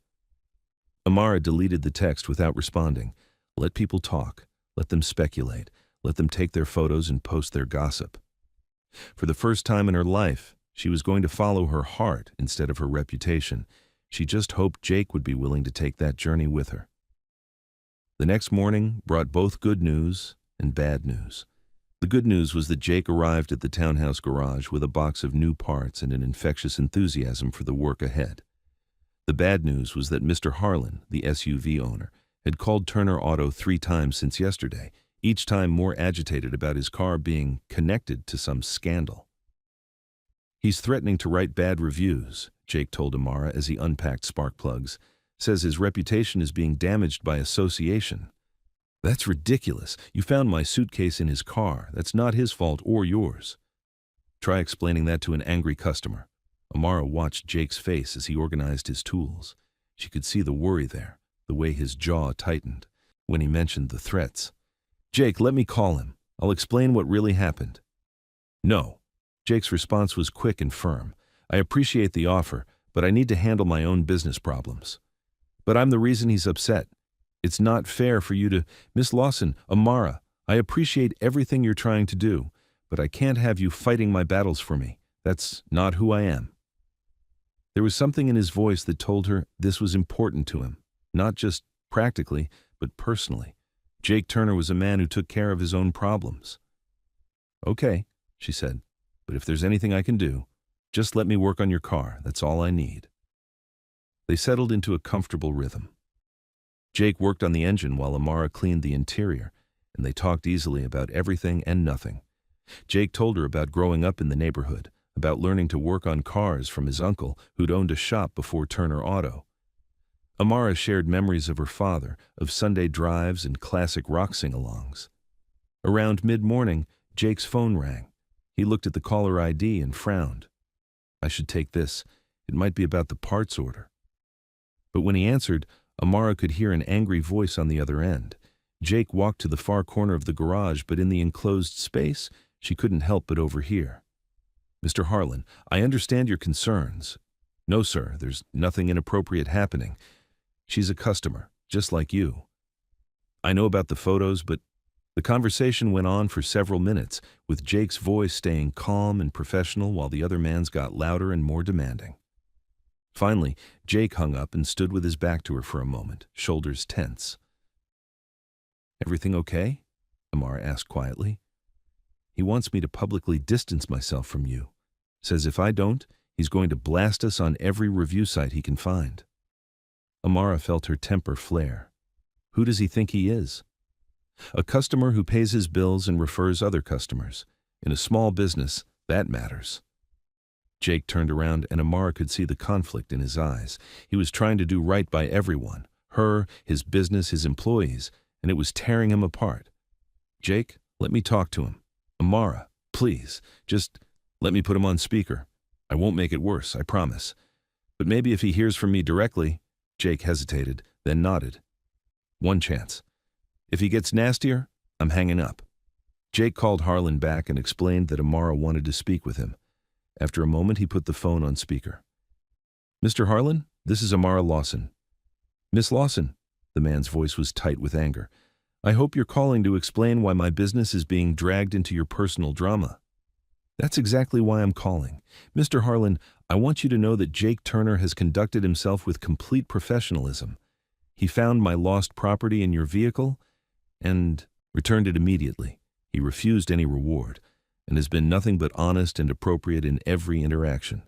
Amara deleted the text without responding. Let people talk. Let them speculate. Let them take their photos and post their gossip. For the first time in her life, she was going to follow her heart instead of her reputation. She just hoped Jake would be willing to take that journey with her. The next morning brought both good news and bad news. The good news was that Jake arrived at the townhouse garage with a box of new parts and an infectious enthusiasm for the work ahead. The bad news was that Mr. Harlan, the SUV owner, had called Turner Auto 3 times since yesterday, each time more agitated about his car being connected to some scandal. "He's threatening to write bad reviews," Jake told Amara as he unpacked spark plugs. "Says his reputation is being damaged by association." "That's ridiculous. You found my suitcase in his car. That's not his fault or yours." "Try explaining that to an angry customer." Amara watched Jake's face as he organized his tools. She could see the worry there, the way his jaw tightened when he mentioned the threats. "Jake, let me call him. I'll explain what really happened." "No." Jake's response was quick and firm. "I appreciate the offer, but I need to handle my own business problems." "But I'm the reason he's upset. It's not fair for you to—" "Miss Lawson, Amara, I appreciate everything you're trying to do, but I can't have you fighting my battles for me. That's not who I am." There was something in his voice that told her this was important to him, not just practically, but personally. Jake Turner was a man who took care of his own problems. Okay, she said, but if there's anything I can do, just let me work on your car. That's all I need. They settled into a comfortable rhythm. Jake worked on the engine while Amara cleaned the interior, and they talked easily about everything and nothing. Jake told her about growing up in the neighborhood, about learning to work on cars from his uncle, who'd owned a shop before Turner Auto. Amara shared memories of her father, of Sunday drives and classic rock sing-alongs. Around mid-morning, Jake's phone rang. He looked at the caller ID and frowned. I should take this. It might be about the parts order. But when he answered, Amara could hear an angry voice on the other end. Jake walked to the far corner of the garage, but in the enclosed space, she couldn't help but overhear. Mr. Harlan, I understand your concerns. No, sir, there's nothing inappropriate happening. She's a customer, just like you. I know about the photos, but the conversation went on for several minutes, with Jake's voice staying calm and professional while the other man's got louder and more demanding. Finally, Jake hung up and stood with his back to her for a moment, shoulders tense. Everything okay? Amara asked quietly. He wants me to publicly distance myself from you. Says if I don't, he's going to blast us on every review site he can find. Amara felt her temper flare. Who does he think he is? A customer who pays his bills and refers other customers. In a small business, that matters. Jake turned around and Amara could see the conflict in his eyes. He was trying to do right by everyone, her, his business, his employees, and it was tearing him apart. Jake, let me talk to him. Amara, please, just let me put him on speaker. I won't make it worse, I promise. But maybe if he hears from me directly. Jake hesitated, then nodded. One chance. If he gets nastier, I'm hanging up. Jake called Harlan back and explained that Amara wanted to speak with him. After a moment, he put the phone on speaker. Mr. Harlan, this is Amara Lawson. Miss Lawson, the man's voice was tight with anger. I hope you're calling to explain why my business is being dragged into your personal drama. That's exactly why I'm calling. Mr. Harlan, I want you to know that Jake Turner has conducted himself with complete professionalism. He found my lost property in your vehicle and returned it immediately. He refused any reward and has been nothing but honest and appropriate in every interaction.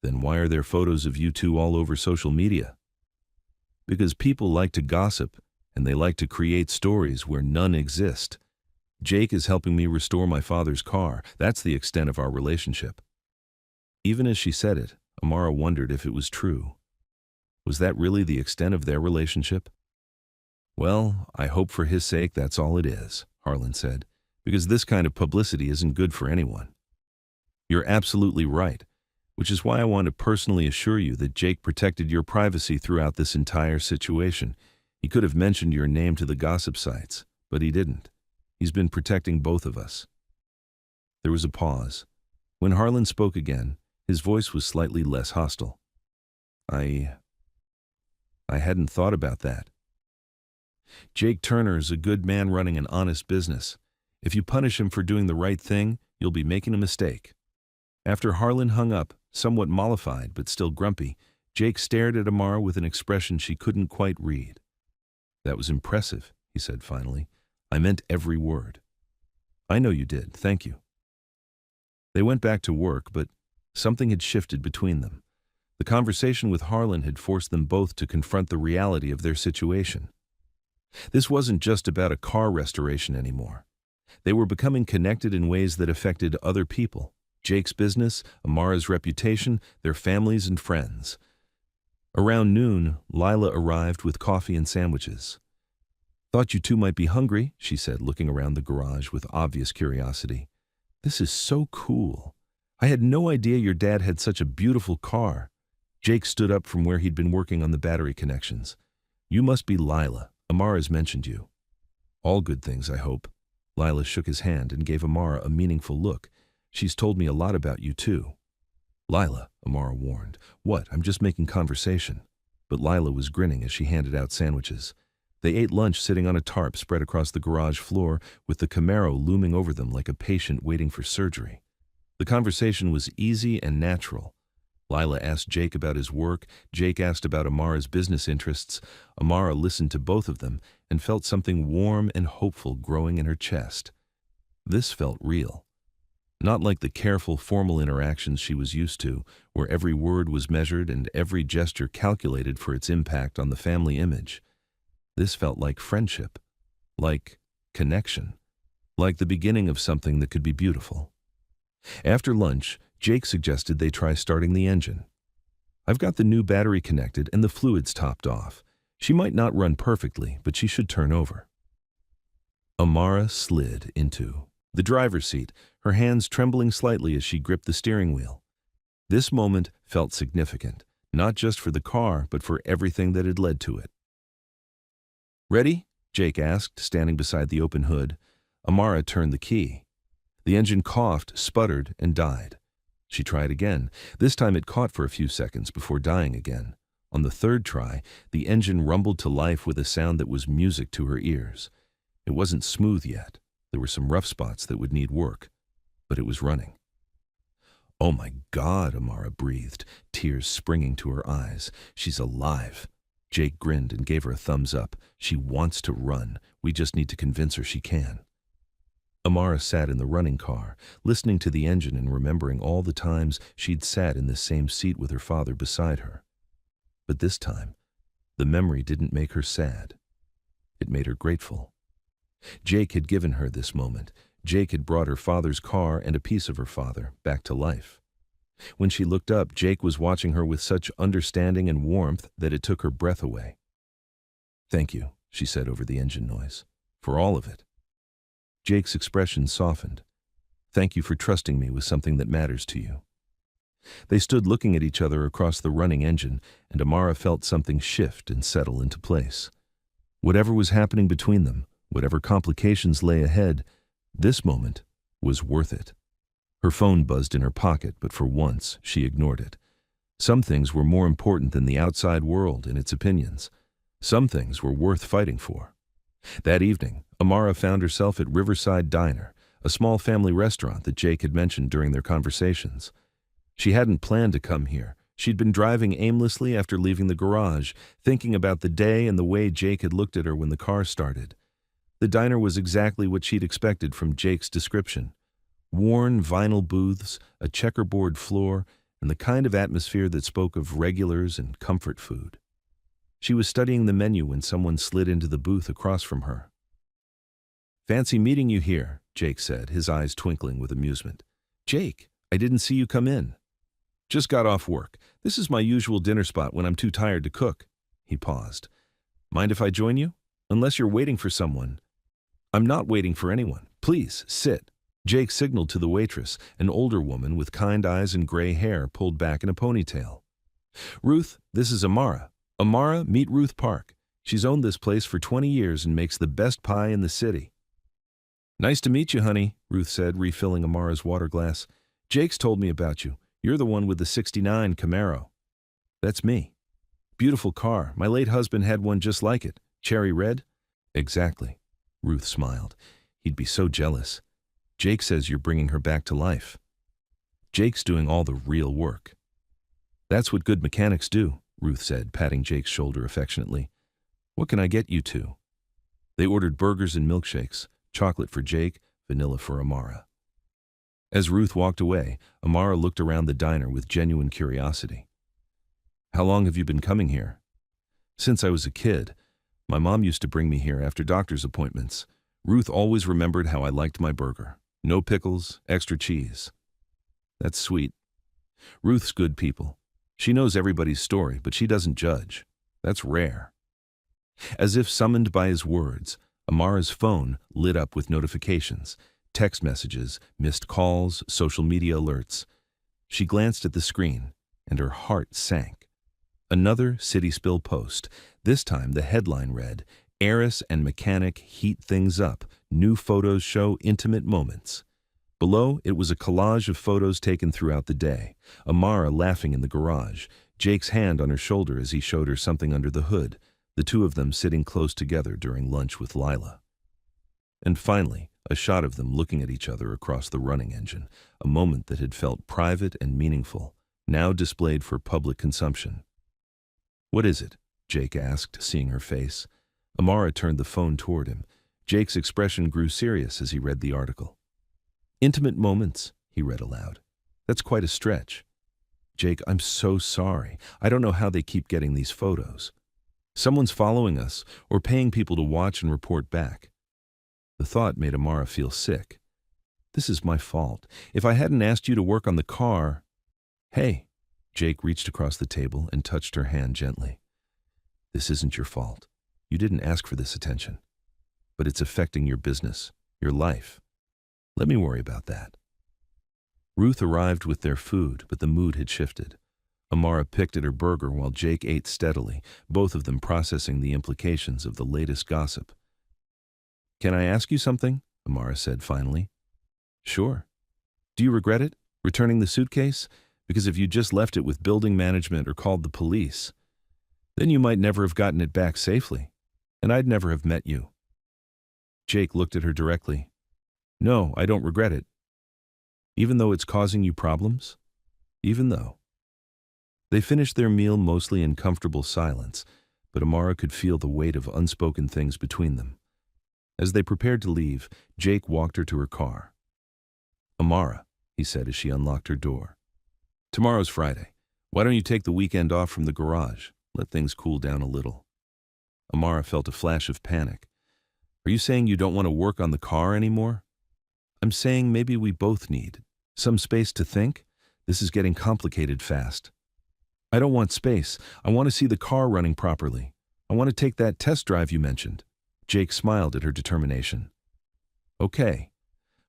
Then why are there photos of you two all over social media? Because people like to gossip and they like to create stories where none exist. Jake is helping me restore my father's car. That's the extent of our relationship. Even as she said it, Amara wondered if it was true. Was that really the extent of their relationship? Well, I hope for his sake that's all it is, Harlan said, because this kind of publicity isn't good for anyone. You're absolutely right, which is why I want to personally assure you that Jake protected your privacy throughout this entire situation. He could have mentioned your name to the gossip sites, but he didn't. He's been protecting both of us. There was a pause. When Harlan spoke again, his voice was slightly less hostile. I hadn't thought about that. Jake Turner is a good man running an honest business. If you punish him for doing the right thing, you'll be making a mistake. After Harlan hung up, somewhat mollified but still grumpy, Jake stared at Amara with an expression she couldn't quite read. That was impressive, he said finally. I meant every word. I know you did, thank you. They went back to work, but something had shifted between them. The conversation with Harlan had forced them both to confront the reality of their situation. This wasn't just about a car restoration anymore. They were becoming connected in ways that affected other people. Jake's business, Amara's reputation, their families and friends. Around noon, Lila arrived with coffee and sandwiches. Thought you two might be hungry, she said, looking around the garage with obvious curiosity. This is so cool. I had no idea your dad had such a beautiful car. Jake stood up from where he'd been working on the battery connections. You must be Lila. Amara's mentioned you. All good things, I hope. Lila shook his hand and gave Amara a meaningful look. She's told me a lot about you too. Lila, Amara warned. What? I'm just making conversation. But Lila was grinning as she handed out sandwiches. They ate lunch sitting on a tarp spread across the garage floor with the Camaro looming over them like a patient waiting for surgery. The conversation was easy and natural. Lila asked Jake about his work. Jake asked about Amara's business interests. Amara listened to both of them and felt something warm and hopeful growing in her chest. This felt real. Not like the careful, formal interactions she was used to, where every word was measured and every gesture calculated for its impact on the family image. This felt like friendship, like connection, like the beginning of something that could be beautiful. After lunch, Jake suggested they try starting the engine. "I've got the new battery connected and the fluids topped off. She might not run perfectly, but she should turn over." Amara slid into the driver's seat, her hands trembling slightly as she gripped the steering wheel. This moment felt significant, not just for the car, but for everything that had led to it. "Ready?" Jake asked, standing beside the open hood. Amara turned the key. The engine coughed, sputtered, and died. She tried again. This time it caught for a few seconds before dying again. On the third try, the engine rumbled to life with a sound that was music to her ears. It wasn't smooth yet. There were some rough spots that would need work, but it was running. "Oh my God," Amara breathed, tears springing to her eyes. "She's alive." Jake grinned and gave her a thumbs up. "She wants to run. We just need to convince her she can." Amara sat in the running car, listening to the engine and remembering all the times she'd sat in the same seat with her father beside her. But this time, the memory didn't make her sad. It made her grateful. Jake had given her this moment. Jake had brought her father's car and a piece of her father back to life. When she looked up, Jake was watching her with such understanding and warmth that it took her breath away. "Thank you," she said over the engine noise, "for all of it." Jake's expression softened. "Thank you for trusting me with something that matters to you." They stood looking at each other across the running engine, and Amara felt something shift and settle into place. Whatever was happening between them, whatever complications lay ahead, this moment was worth it. Her phone buzzed in her pocket, but for once she ignored it. Some things were more important than the outside world and its opinions. Some things were worth fighting for. That evening, Amara found herself at Riverside Diner, a small family restaurant that Jake had mentioned during their conversations. She hadn't planned to come here. She'd been driving aimlessly after leaving the garage, thinking about the day and the way Jake had looked at her when the car started. The diner was exactly what she'd expected from Jake's description. Worn vinyl booths, a checkerboard floor, and the kind of atmosphere that spoke of regulars and comfort food. She was studying the menu when someone slid into the booth across from her. "Fancy meeting you here," Jake said, his eyes twinkling with amusement. "Jake, I didn't see you come in." "Just got off work. This is my usual dinner spot when I'm too tired to cook." He paused. "Mind if I join you? Unless you're waiting for someone." "I'm not waiting for anyone. Please, sit." Jake signaled to the waitress, an older woman with kind eyes and gray hair pulled back in a ponytail. "Ruth, this is Amara. Amara, meet Ruth Park. She's owned this place for 20 years and makes the best pie in the city." "Nice to meet you, honey," Ruth said, refilling Amara's water glass. "Jake's told me about you. You're the one with the '69 Camaro." "That's me." "Beautiful car. My late husband had one just like it. Cherry red?" "Exactly." Ruth smiled. "He'd be so jealous. Jake says you're bringing her back to life." "Jake's doing all the real work." "That's what good mechanics do," Ruth said, patting Jake's shoulder affectionately. "What can I get you two?" They ordered burgers and milkshakes, chocolate for Jake, vanilla for Amara. As Ruth walked away, Amara looked around the diner with genuine curiosity. "How long have you been coming here?" "Since I was a kid. My mom used to bring me here after doctor's appointments. Ruth always remembered how I liked my burger. No pickles, extra cheese." "That's sweet." "Ruth's good people. She knows everybody's story, but she doesn't judge. That's rare." As if summoned by his words, Amara's phone lit up with notifications, text messages, missed calls, social media alerts. She glanced at the screen, and her heart sank. Another City Spill post. This time the headline read, "Heiress and mechanic heat things up. New photos show intimate moments." Below, it was a collage of photos taken throughout the day. Amara laughing in the garage, Jake's hand on her shoulder as he showed her something under the hood, the two of them sitting close together during lunch with Lila. And finally, a shot of them looking at each other across the running engine, a moment that had felt private and meaningful, now displayed for public consumption. "What is it?" Jake asked, seeing her face. Amara turned the phone toward him. Jake's expression grew serious as he read the article. Intimate moments, he read aloud. That's quite a stretch. Jake, I'm so sorry. I don't know how they keep getting these photos. Someone's following us or paying people to watch and report back. The thought made Amara feel sick. This is my fault. If I hadn't asked you to work on the car… Hey, Jake reached across the table and touched her hand gently. This isn't your fault. You didn't ask for this attention. But it's affecting your business, your life. Let me worry about that. Ruth arrived with their food, but the mood had shifted. Amara picked at her burger while Jake ate steadily, both of them processing the implications of the latest gossip. Can I ask you something? Amara said finally. Sure. Do you regret it, returning the suitcase? Because if you just left it with building management or called the police, then you might never have gotten it back safely, and I'd never have met you. Jake looked at her directly. No, I don't regret it. Even though it's causing you problems? Even though. They finished their meal mostly in comfortable silence, but Amara could feel the weight of unspoken things between them. As they prepared to leave, Jake walked her to her car. Amara, he said as she unlocked her door. Tomorrow's Friday. Why don't you take the weekend off from the garage? Let things cool down a little. Amara felt a flash of panic. Are you saying you don't want to work on the car anymore? I'm saying maybe we both need some space to think. This is getting complicated fast. I don't want space. I want to see the car running properly. I want to take that test drive you mentioned. Jake smiled at her determination. Okay,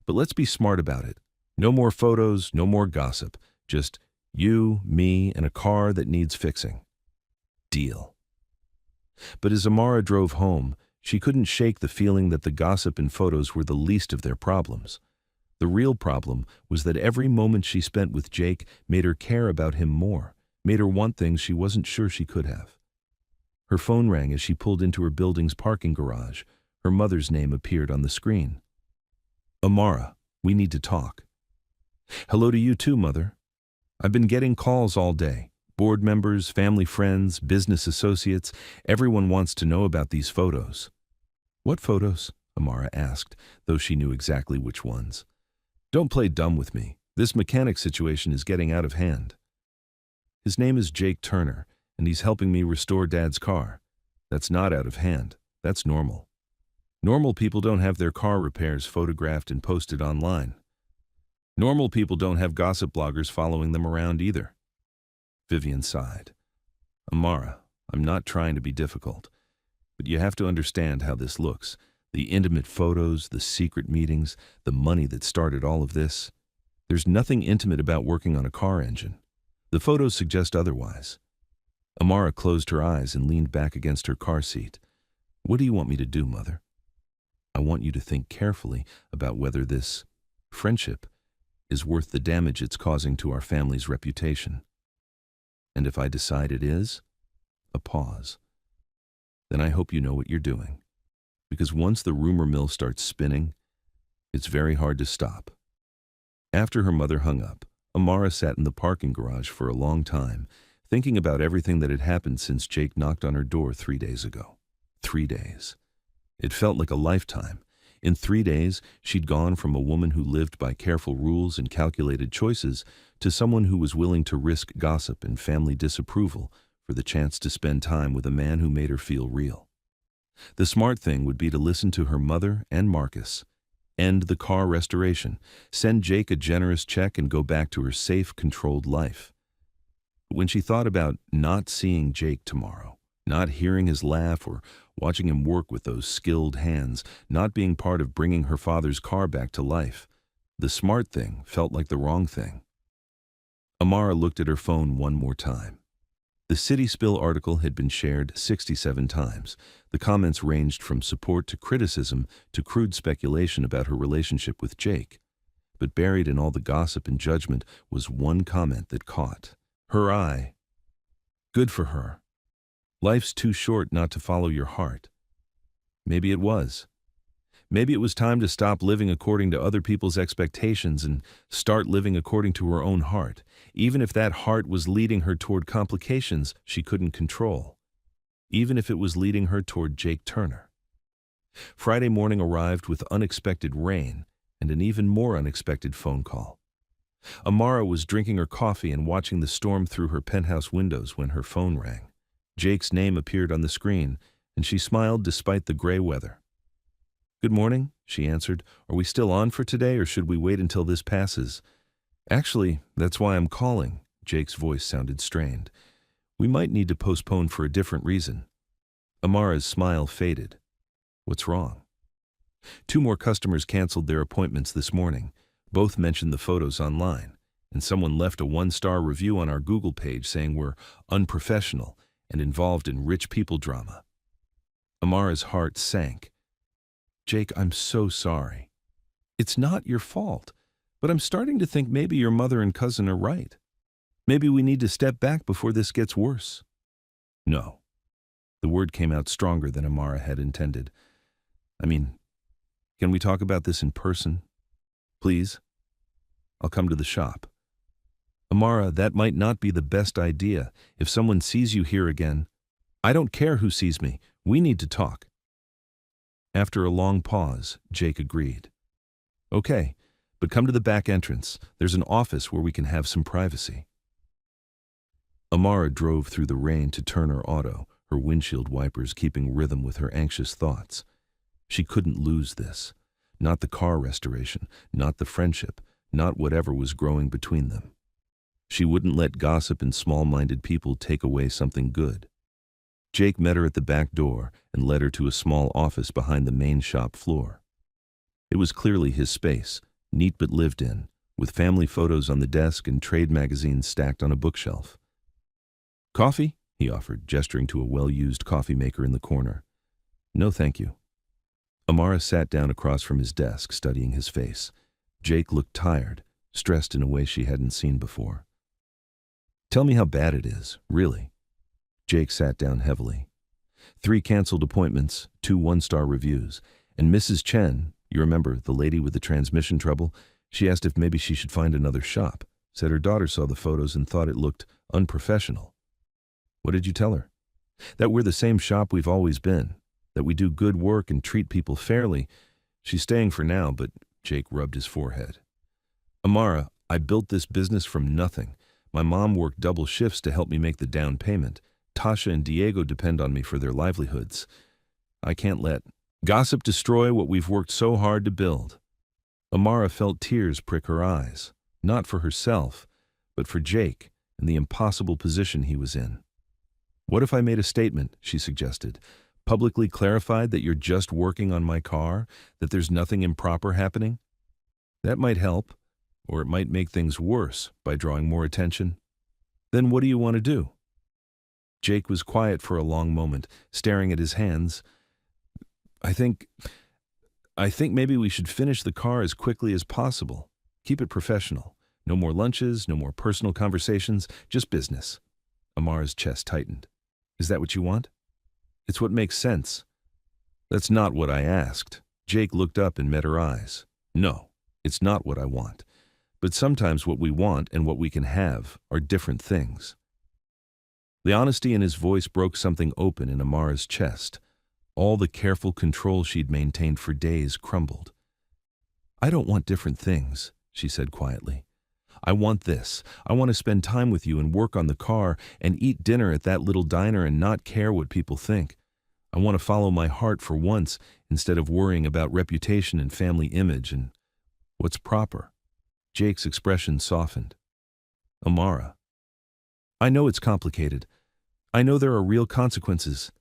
but let's be smart about it. No more photos, no more gossip. Just you, me, and a car that needs fixing. Deal. But as Amara drove home, she couldn't shake the feeling that the gossip and photos were the least of their problems. The real problem was that every moment she spent with Jake made her care about him more, made her want things she wasn't sure she could have. Her phone rang as she pulled into her building's parking garage. Her mother's name appeared on the screen. Amara, we need to talk. Hello to you too, Mother. I've been getting calls all day. Board members, family friends, business associates, everyone wants to know about these photos. What photos? Amara asked, though she knew exactly which ones. Don't play dumb with me. This mechanic situation is getting out of hand. His name is Jake Turner, and he's helping me restore Dad's car. That's not out of hand. That's normal. Normal people don't have their car repairs photographed and posted online. Normal people don't have gossip bloggers following them around either. Vivian sighed. Amara, I'm not trying to be difficult, but you have to understand how this looks. The intimate photos, the secret meetings, the money that started all of this. There's nothing intimate about working on a car engine. The photos suggest otherwise. Amara closed her eyes and leaned back against her car seat. What do you want me to do, Mother? I want you to think carefully about whether this friendship is worth the damage it's causing to our family's reputation. And if I decide it is, a pause. Then I hope you know what you're doing. Because once the rumor mill starts spinning, it's very hard to stop. After her mother hung up, Amara sat in the parking garage for a long time, thinking about everything that had happened since Jake knocked on her door 3 days ago. 3 days. It felt like a lifetime. In 3 days, she'd gone from a woman who lived by careful rules and calculated choices to someone who was willing to risk gossip and family disapproval for the chance to spend time with a man who made her feel real. The smart thing would be to listen to her mother and Marcus, end the car restoration, send Jake a generous check and go back to her safe, controlled life. But when she thought about not seeing Jake tomorrow, not hearing his laugh or watching him work with those skilled hands, not being part of bringing her father's car back to life, the smart thing felt like the wrong thing. Amara looked at her phone one more time. The City Spill article had been shared 67 times. The comments ranged from support to criticism to crude speculation about her relationship with Jake. But buried in all the gossip and judgment was one comment that caught her eye. Good for her. Life's too short not to follow your heart. Maybe it was. Maybe it was time to stop living according to other people's expectations and start living according to her own heart, even if that heart was leading her toward complications she couldn't control, even if it was leading her toward Jake Turner. Friday morning arrived with unexpected rain, and an even more unexpected phone call. Amara was drinking her coffee and watching the storm through her penthouse windows when her phone rang. Jake's name appeared on the screen, and she smiled despite the gray weather. "Good morning," she answered. "Are we still on for today, or should we wait until this passes?" "Actually, that's why I'm calling." Jake's voice sounded strained. "We might need to postpone for a different reason." Amara's smile faded. "What's wrong?" "Two more customers canceled their appointments this morning. Both mentioned the photos online, and someone left a 1-star review on our Google page saying we're unprofessional and involved in rich people drama." Amara's heart sank. "Jake, I'm so sorry. It's not your fault, but I'm starting to think maybe your mother and cousin are right. Maybe we need to step back before this gets worse." "No." The word came out stronger than Amara had intended. "I mean, can we talk about this in person? Please? I'll come to the shop." "Amara, that might not be the best idea. If someone sees you here again—" "I don't care who sees me. We need to talk." After a long pause, Jake agreed. "Okay, but come to the back entrance. There's an office where we can have some privacy." Amara drove through the rain to Turner Auto, her windshield wipers keeping rhythm with her anxious thoughts. She couldn't lose this. Not the car restoration, not the friendship, not whatever was growing between them. She wouldn't let gossip and small-minded people take away something good. Jake met her at the back door and led her to a small office behind the main shop floor. It was clearly his space, neat but lived in, with family photos on the desk and trade magazines stacked on a bookshelf. "Coffee?" he offered, gesturing to a well-used coffee maker in the corner. "No, thank you." Amara sat down across from his desk, studying his face. Jake looked tired, stressed in a way she hadn't seen before. "Tell me how bad it is, really." Jake sat down heavily. 3 canceled appointments, 2 1-star reviews, and Mrs. Chen, you remember, the lady with the transmission trouble, she asked if maybe she should find another shop, said her daughter saw the photos and thought it looked unprofessional. "What did you tell her?" "That we're the same shop we've always been, that we do good work and treat people fairly. She's staying for now," but Jake rubbed his forehead. "Amara, I built this business from nothing. My mom worked double shifts to help me make the down payment. Tasha and Diego depend on me for their livelihoods. I can't let gossip destroy what we've worked so hard to build." Amara felt tears prick her eyes, not for herself, but for Jake and the impossible position he was in. "What if I made a statement," she suggested, "publicly clarified that you're just working on my car, that there's nothing improper happening? That might help, or it might make things worse by drawing more attention. Then what do you want to do?" Jake was quiet for a long moment, staring at his hands. I think maybe we should finish the car as quickly as possible. Keep it professional. No more lunches, no more personal conversations, just business." Amara's chest tightened. "Is that what you want?" "It's what makes sense." "That's not what I asked." Jake looked up and met her eyes. "No, it's not what I want. But sometimes what we want and what we can have are different things." The honesty in his voice broke something open in Amara's chest. All the careful control she'd maintained for days crumbled. "I don't want different things," she said quietly. "I want this. I want to spend time with you and work on the car and eat dinner at that little diner and not care what people think. I want to follow my heart for once instead of worrying about reputation and family image and what's proper." Jake's expression softened. "Amara, I know it's complicated. I know there are real consequences.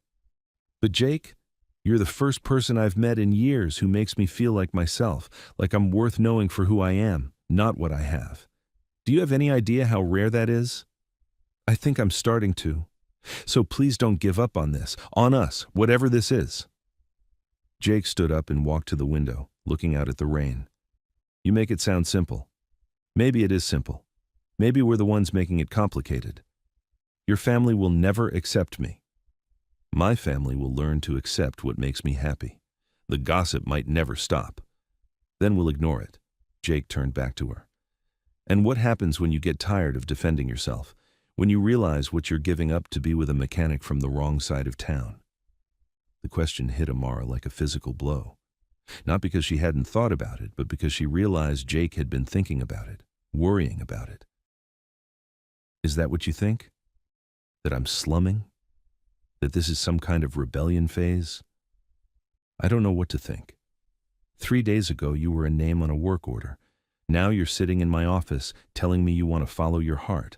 But Jake, you're the first person I've met in years who makes me feel like myself, like I'm worth knowing for who I am, not what I have. Do you have any idea how rare that is?" "I think I'm starting to. So please don't give up on this, on us, whatever this is." Jake stood up and walked to the window, looking out at the rain. "You make it sound simple. Maybe it is simple. Maybe we're the ones making it complicated. Your family will never accept me. My family will learn to accept what makes me happy. The gossip might never stop. Then we'll ignore it." Jake turned back to her. "And what happens when you get tired of defending yourself? When you realize what you're giving up to be with a mechanic from the wrong side of town?" The question hit Amara like a physical blow. Not because she hadn't thought about it, but because she realized Jake had been thinking about it, worrying about it. Is that what you think? That I'm slumming? That this is some kind of rebellion phase? I don't know what to think. 3 days ago, you were a name on a work order. Now you're sitting in my office telling me you want to follow your heart.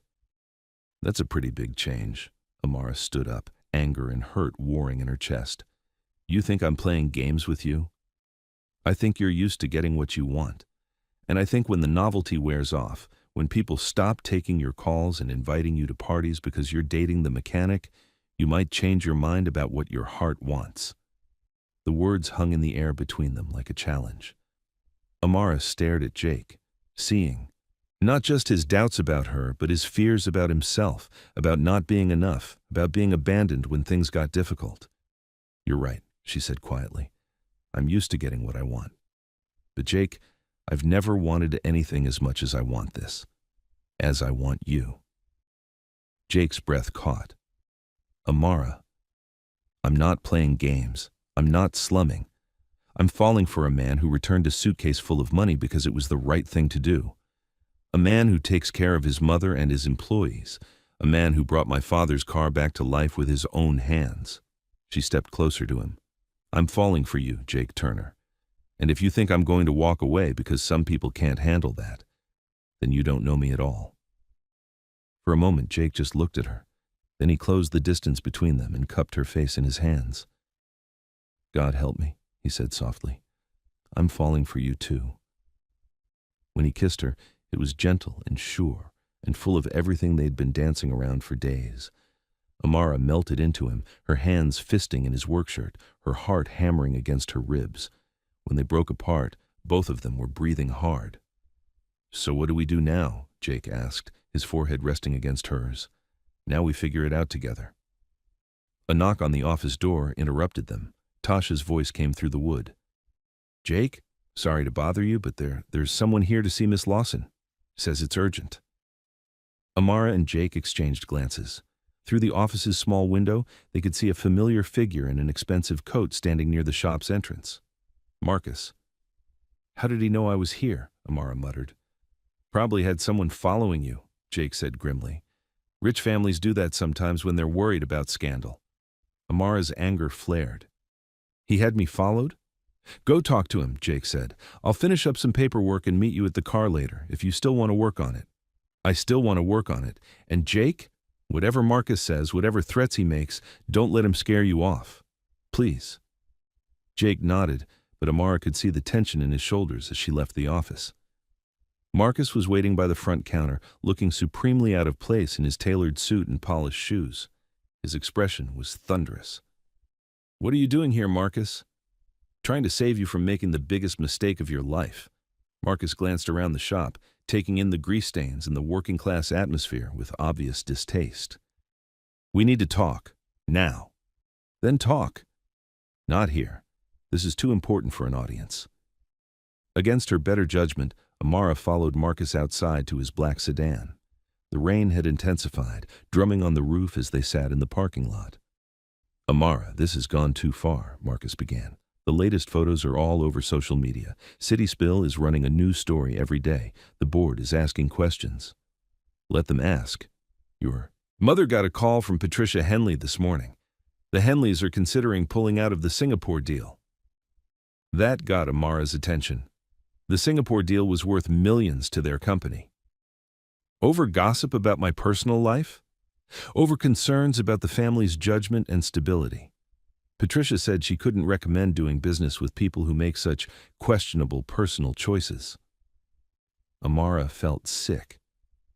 That's a pretty big change. Amara stood up, anger and hurt warring in her chest. You think I'm playing games with you? I think you're used to getting what you want. And I think when the novelty wears off, when people stop taking your calls and inviting you to parties because you're dating the mechanic, you might change your mind about what your heart wants. The words hung in the air between them like a challenge. Amara stared at Jake, seeing not just his doubts about her, but his fears about himself, about not being enough, about being abandoned when things got difficult. You're right, she said quietly. I'm used to getting what I want. But Jake, I've never wanted anything as much as I want this. As I want you. Jake's breath caught. Amara, I'm not playing games. I'm not slumming. I'm falling for a man who returned a suitcase full of money because it was the right thing to do. A man who takes care of his mother and his employees. A man who brought my father's car back to life with his own hands. She stepped closer to him. I'm falling for you, Jake Turner. And if you think I'm going to walk away because some people can't handle that, then you don't know me at all. For a moment, Jake just looked at her. Then he closed the distance between them and cupped her face in his hands. God help me, he said softly. I'm falling for you too. When he kissed her, it was gentle and sure and full of everything they'd been dancing around for days. Amara melted into him, her hands fisting in his workshirt, her heart hammering against her ribs. When they broke apart, both of them were breathing hard. So what do we do now? Jake asked, his forehead resting against hers. Now we figure it out together. A knock on the office door interrupted them. Tasha's voice came through the wood. Jake, sorry to bother you, but there's someone here to see Miss Lawson. Says it's urgent. Amara and Jake exchanged glances. Through the office's small window, they could see a familiar figure in an expensive coat standing near the shop's entrance. Marcus. How did he know I was here? Amara muttered. Probably had someone following you, Jake said grimly. Rich families do that sometimes when they're worried about scandal. Amara's anger flared. He had me followed? Go talk to him, Jake said. I'll finish up some paperwork and meet you at the car later, if you still want to work on it. I still want to work on it. And Jake, whatever Marcus says, whatever threats he makes, don't let him scare you off. Please. Jake nodded, but Amara could see the tension in his shoulders as she left the office. Marcus was waiting by the front counter, looking supremely out of place in his tailored suit and polished shoes. His expression was thunderous. What are you doing here, Marcus? Trying to save you from making the biggest mistake of your life. Marcus glanced around the shop, taking in the grease stains and the working-class atmosphere with obvious distaste. We need to talk. Now. Then talk. Not here. This is too important for an audience. Against her better judgment, Amara followed Marcus outside to his black sedan. The rain had intensified, drumming on the roof as they sat in the parking lot. Amara, this has gone too far, Marcus began. The latest photos are all over social media. City Spill is running a news story every day. The board is asking questions. Let them ask. Your mother got a call from Patricia Henley this morning. The Henleys are considering pulling out of the Singapore deal. That got Amara's attention. The Singapore deal was worth millions to their company. Over gossip about my personal life? Over concerns about the family's judgment and stability. Patricia said she couldn't recommend doing business with people who make such questionable personal choices. Amara felt sick.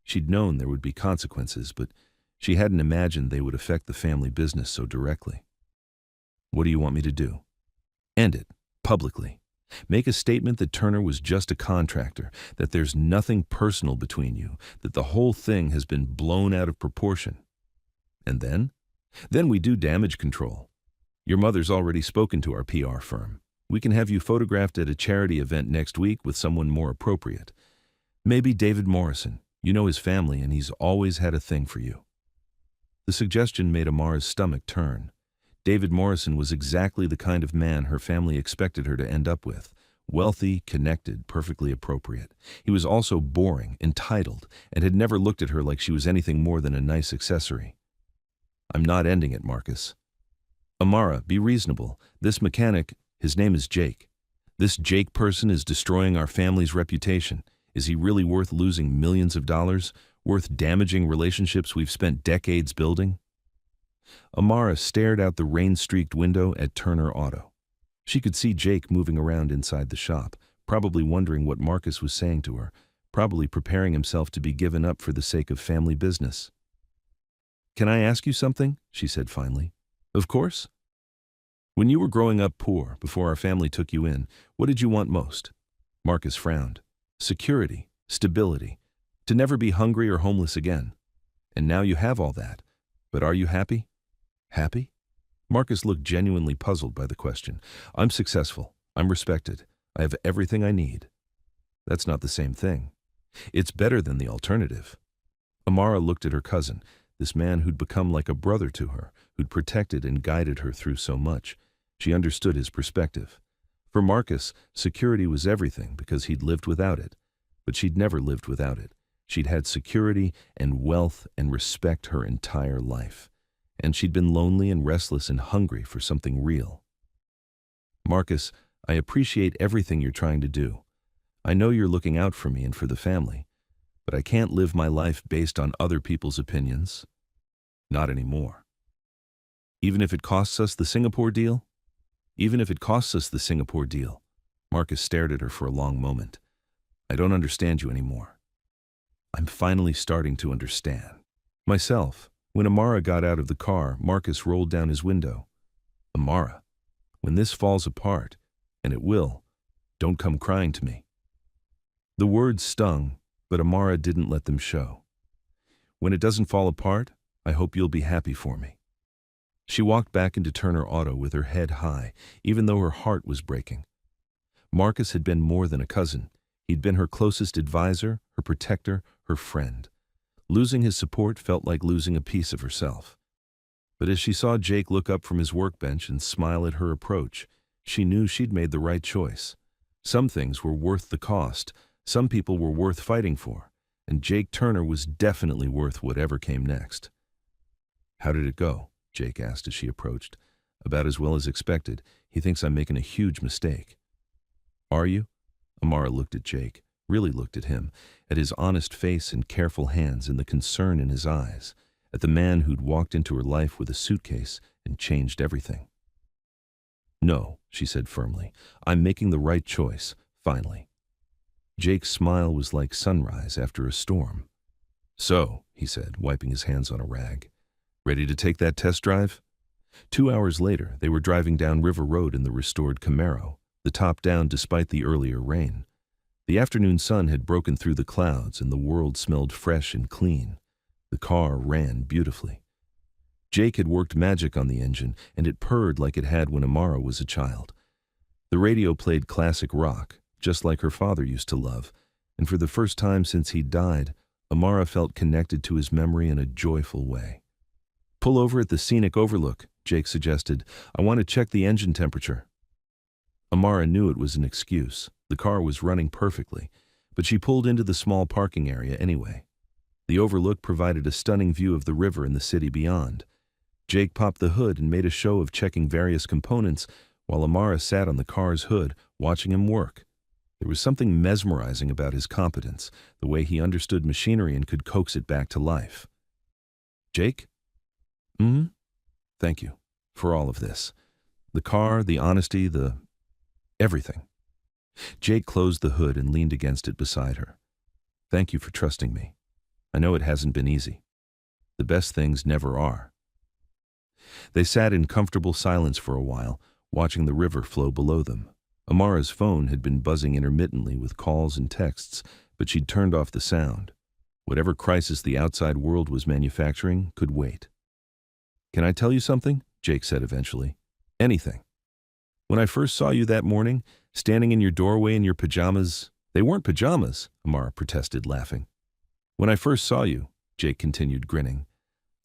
She'd known there would be consequences, but she hadn't imagined they would affect the family business so directly. What do you want me to do? End it, publicly. Make a statement that Turner was just a contractor, that there's nothing personal between you, that the whole thing has been blown out of proportion. And then? Then we do damage control. Your mother's already spoken to our PR firm. We can have you photographed at a charity event next week with someone more appropriate. Maybe David Morrison. You know his family and he's always had a thing for you. The suggestion made Amara's stomach turn. David Morrison was exactly the kind of man her family expected her to end up with. Wealthy, connected, perfectly appropriate. He was also boring, entitled, and had never looked at her like she was anything more than a nice accessory. I'm not ending it, Marcus. Amara, be reasonable. This mechanic, his name is Jake. This Jake person is destroying our family's reputation. Is he really worth losing millions of dollars? Worth damaging relationships we've spent decades building? Amara stared out the rain-streaked window at Turner Auto. She could see Jake moving around inside the shop, probably wondering what Marcus was saying to her, probably preparing himself to be given up for the sake of family business. Can I ask you something? She said finally. Of course. When you were growing up poor, before our family took you in, what did you want most? Marcus frowned. Security, stability, to never be hungry or homeless again. And now you have all that. But are you happy? Happy? Marcus looked genuinely puzzled by the question. I'm successful. I'm respected. I have everything I need. That's not the same thing. It's better than the alternative. Amara looked at her cousin, this man who'd become like a brother to her, who'd protected and guided her through so much. She understood his perspective. For Marcus, security was everything because he'd lived without it. But she'd never lived without it. She'd had security and wealth and respect her entire life. And she'd been lonely and restless and hungry for something real. Marcus, I appreciate everything you're trying to do. I know you're looking out for me and for the family. But I can't live my life based on other people's opinions. Not anymore. Even if it costs us the Singapore deal? Even if it costs us the Singapore deal. Marcus stared at her for a long moment. I don't understand you anymore. I'm finally starting to understand. Myself, when Amara got out of the car, Marcus rolled down his window. Amara, when this falls apart, and it will, don't come crying to me. The words stung, but Amara didn't let them show. When it doesn't fall apart, I hope you'll be happy for me. She walked back into Turner Auto with her head high, even though her heart was breaking. Marcus had been more than a cousin. He'd been her closest advisor, her protector, her friend. Losing his support felt like losing a piece of herself. But as she saw Jake look up from his workbench and smile at her approach, she knew she'd made the right choice. Some things were worth the cost. Some people were worth fighting for. And Jake Turner was definitely worth whatever came next. How did it go? Jake asked as she approached. About as well as expected. He thinks I'm making a huge mistake. Are you? Amara looked at Jake, really looked at him, at his honest face and careful hands and the concern in his eyes, at the man who'd walked into her life with a suitcase and changed everything. No, she said firmly. I'm making the right choice, finally. Jake's smile was like sunrise after a storm. So, he said, wiping his hands on a rag, ready to take that test drive? 2 hours later, they were driving down River Road in the restored Camaro, the top down despite the earlier rain. The afternoon sun had broken through the clouds and the world smelled fresh and clean. The car ran beautifully. Jake had worked magic on the engine, and it purred like it had when Amara was a child. The radio played classic rock, just like her father used to love, and for the first time since he'd died, Amara felt connected to his memory in a joyful way. Pull over at the scenic overlook, Jake suggested. I want to check the engine temperature. Amara knew it was an excuse. The car was running perfectly, but she pulled into the small parking area anyway. The overlook provided a stunning view of the river and the city beyond. Jake popped the hood and made a show of checking various components while Amara sat on the car's hood, watching him work. There was something mesmerizing about his competence, the way he understood machinery and could coax it back to life. Jake? Thank you for all of this. The car, the honesty, everything. Jake closed the hood and leaned against it beside her. Thank you for trusting me. I know it hasn't been easy. The best things never are. They sat in comfortable silence for a while, watching the river flow below them. Amara's phone had been buzzing intermittently with calls and texts, but she'd turned off the sound. Whatever crisis the outside world was manufacturing could wait. Can I tell you something? Jake said eventually. Anything. When I first saw you that morning, standing in your doorway in your pajamas— They weren't pajamas, Amara protested, laughing. When I first saw you, Jake continued, grinning,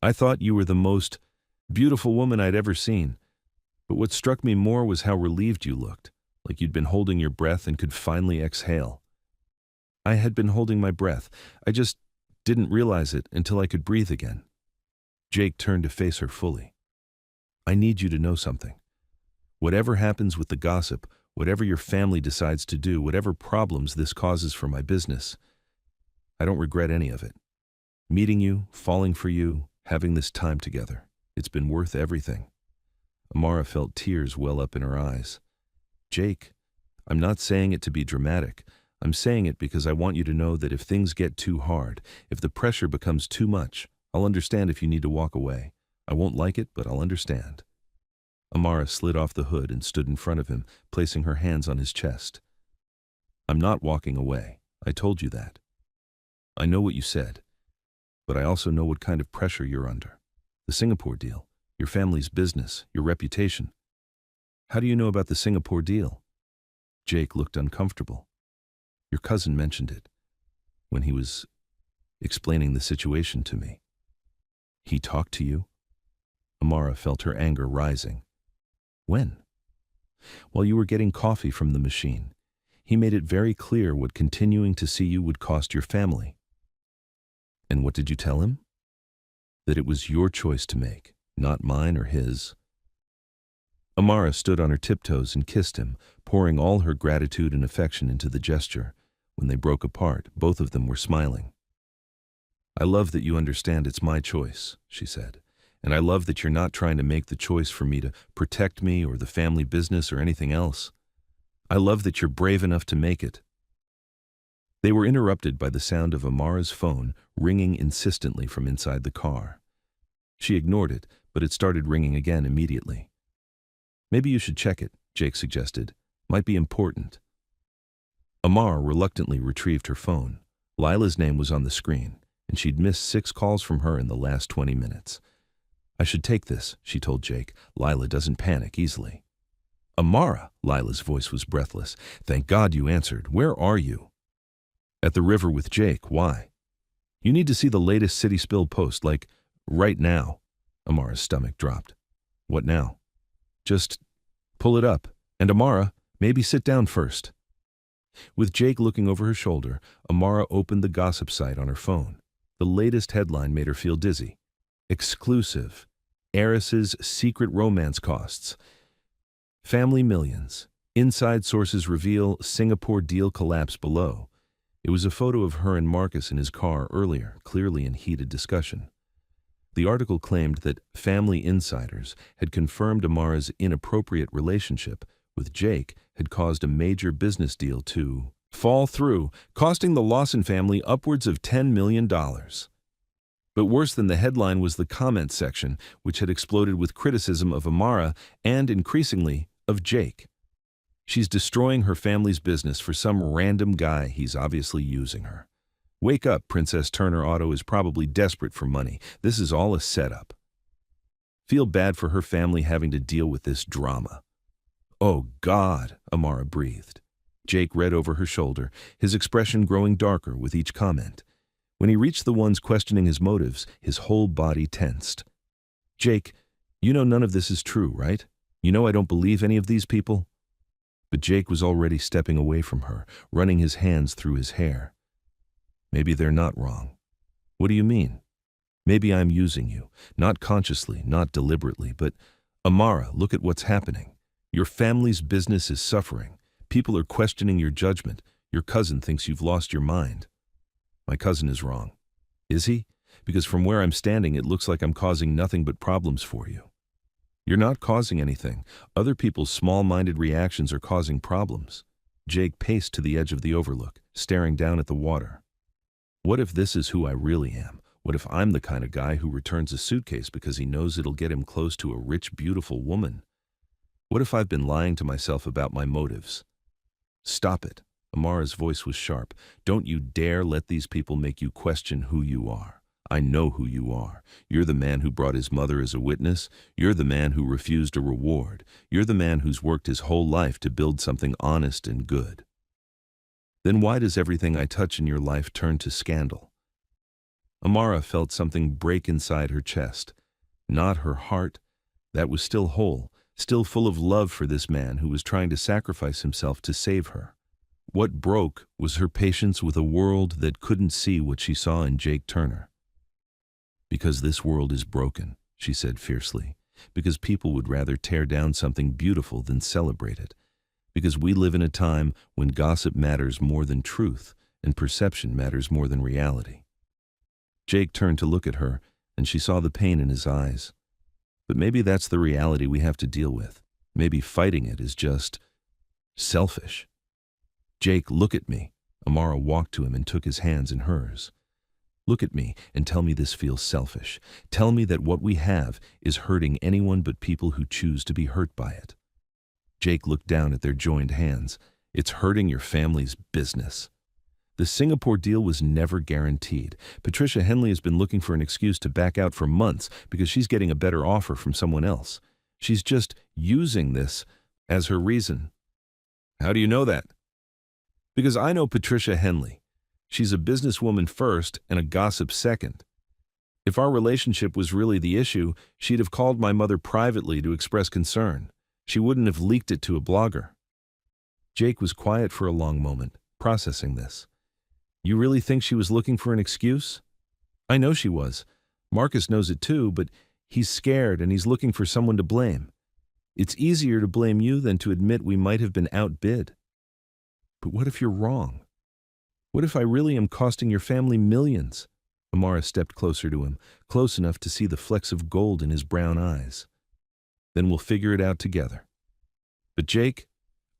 I thought you were the most beautiful woman I'd ever seen. But what struck me more was how relieved you looked, like you'd been holding your breath and could finally exhale. I had been holding my breath. I just didn't realize it until I could breathe again. Jake turned to face her fully. I need you to know something. Whatever happens with the gossip, whatever your family decides to do, whatever problems this causes for my business, I don't regret any of it. Meeting you, falling for you, having this time together, it's been worth everything. Amara felt tears well up in her eyes. Jake, I'm not saying it to be dramatic. I'm saying it because I want you to know that if things get too hard, if the pressure becomes too much, I'll understand if you need to walk away. I won't like it, but I'll understand. Amara slid off the hood and stood in front of him, placing her hands on his chest. I'm not walking away. I told you that. I know what you said, but I also know what kind of pressure you're under. The Singapore deal, your family's business, your reputation. How do you know about the Singapore deal? Jake looked uncomfortable. Your cousin mentioned it when he was explaining the situation to me. He talked to you? Amara felt her anger rising. When? While you were getting coffee from the machine. He made it very clear what continuing to see you would cost your family. And what did you tell him? That it was your choice to make, not mine or his. Amara stood on her tiptoes and kissed him, pouring all her gratitude and affection into the gesture. When they broke apart, both of them were smiling. I love that you understand it's my choice, she said. And I love that you're not trying to make the choice for me to protect me or the family business or anything else. I love that you're brave enough to make it. They were interrupted by the sound of Amara's phone ringing insistently from inside the car. She ignored it, but it started ringing again immediately. Maybe you should check it, Jake suggested. Might be important. Amara reluctantly retrieved her phone. Lila's name was on the screen, and she'd missed 6 calls from her in the last 20 minutes. I should take this, she told Jake. Lila doesn't panic easily. Amara, Lila's voice was breathless. Thank God you answered. Where are you? At the river with Jake. Why? You need to see the latest City Spill post, like, right now. Amara's stomach dropped. What now? Just pull it up. And Amara, maybe sit down first. With Jake looking over her shoulder, Amara opened the gossip site on her phone. The latest headline made her feel dizzy. Exclusive. Heiress's secret romance costs. Family millions. Inside sources reveal Singapore deal collapse below. It was a photo of her and Marcus in his car earlier, clearly in heated discussion. The article claimed that family insiders had confirmed Amara's inappropriate relationship with Jake had caused a major business deal to fall through, costing the Lawson family upwards of $10 million. But worse than the headline was the comment section, which had exploded with criticism of Amara and, increasingly, of Jake. She's destroying her family's business for some random guy. He's obviously using her. Wake up, Princess Turner Auto is probably desperate for money. This is all a setup. Feel bad for her family having to deal with this drama. Oh, God, Amara breathed. Jake read over her shoulder, his expression growing darker with each comment. When he reached the ones questioning his motives, his whole body tensed. Jake, you know none of this is true, right? You know I don't believe any of these people? But Jake was already stepping away from her, running his hands through his hair. Maybe they're not wrong. What do you mean? Maybe I'm using you, not consciously, not deliberately, but Amara, look at what's happening. Your family's business is suffering. People are questioning your judgment. Your cousin thinks you've lost your mind. My cousin is wrong. Is he? Because from where I'm standing, it looks like I'm causing nothing but problems for you. You're not causing anything. Other people's small-minded reactions are causing problems. Jake paced to the edge of the overlook, staring down at the water. What if this is who I really am? What if I'm the kind of guy who returns a suitcase because he knows it'll get him close to a rich, beautiful woman? What if I've been lying to myself about my motives? Stop it. Amara's voice was sharp. Don't you dare let these people make you question who you are. I know who you are. You're the man who brought his mother as a witness. You're the man who refused a reward. You're the man who's worked his whole life to build something honest and good. Then why does everything I touch in your life turn to scandal? Amara felt something break inside her chest. Not her heart. That was still whole, still full of love for this man who was trying to sacrifice himself to save her. What broke was her patience with a world that couldn't see what she saw in Jake Turner. "Because this world is broken," she said fiercely. "Because people would rather tear down something beautiful than celebrate it. Because we live in a time when gossip matters more than truth and perception matters more than reality." Jake turned to look at her, and she saw the pain in his eyes. But maybe that's the reality we have to deal with. Maybe fighting it is just selfish. "Jake, look at me." Amara walked to him and took his hands in hers. "Look at me and tell me this feels selfish. Tell me that what we have is hurting anyone but people who choose to be hurt by it." Jake looked down at their joined hands. "It's hurting your family's business." The Singapore deal was never guaranteed. Patricia Henley has been looking for an excuse to back out for months because she's getting a better offer from someone else. She's just using this as her reason. "How do you know that?" "Because I know Patricia Henley. She's a businesswoman first and a gossip second. If our relationship was really the issue, she'd have called my mother privately to express concern. She wouldn't have leaked it to a blogger." Jake was quiet for a long moment, processing this. "You really think she was looking for an excuse?" "I know she was. Marcus knows it too, but he's scared and he's looking for someone to blame. It's easier to blame you than to admit we might have been outbid." "But what if you're wrong? What if I really am costing your family millions?" Amara stepped closer to him, close enough to see the flecks of gold in his brown eyes. "Then we'll figure it out together. But Jake,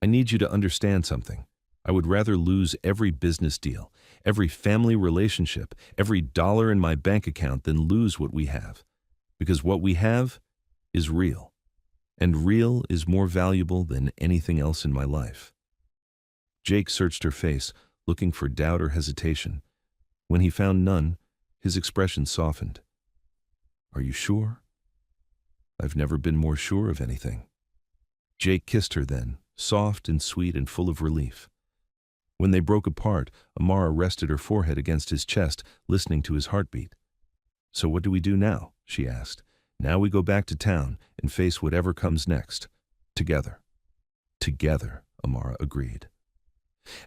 I need you to understand something. I would rather lose every business deal, every family relationship, every dollar in my bank account than lose what we have. Because what we have is real. And real is more valuable than anything else in my life." Jake searched her face, looking for doubt or hesitation. When he found none, his expression softened. "Are you sure?" "I've never been more sure of anything." Jake kissed her then, soft and sweet and full of relief. When they broke apart, Amara rested her forehead against his chest, listening to his heartbeat. "So what do we do now?" she asked. "Now we go back to town and face whatever comes next. Together." "Together," Amara agreed.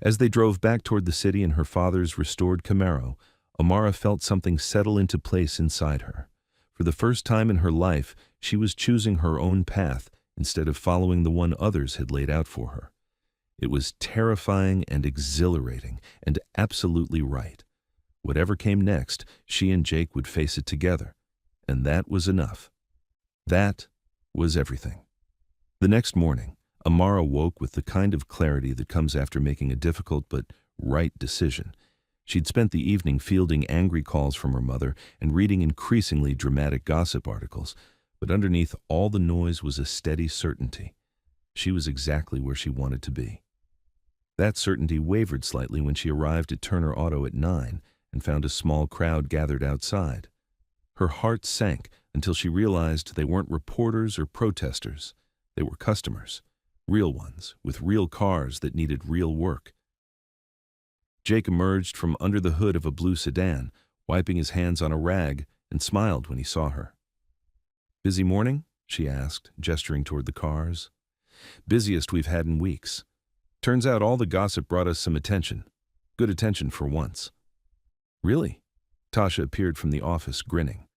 As they drove back toward the city in her father's restored Camaro, Amara felt something settle into place inside her. For the first time in her life, she was choosing her own path instead of following the one others had laid out for her. It was terrifying and exhilarating and absolutely right. Whatever came next, she and Jake would face it together. And that was enough. That was everything. The next morning, Amara woke with the kind of clarity that comes after making a difficult but right decision. She'd spent the evening fielding angry calls from her mother and reading increasingly dramatic gossip articles, but underneath all the noise was a steady certainty. She was exactly where she wanted to be. That certainty wavered slightly when she arrived at Turner Auto at 9 and found a small crowd gathered outside. Her heart sank until she realized they weren't reporters or protesters. They were customers, real ones, with real cars that needed real work. Jake emerged from under the hood of a blue sedan, wiping his hands on a rag, and smiled when he saw her. "Busy morning?" she asked, gesturing toward the cars. "Busiest we've had in weeks. Turns out all the gossip brought us some attention. Good attention for once." "Really?" Tasha appeared from the office, grinning.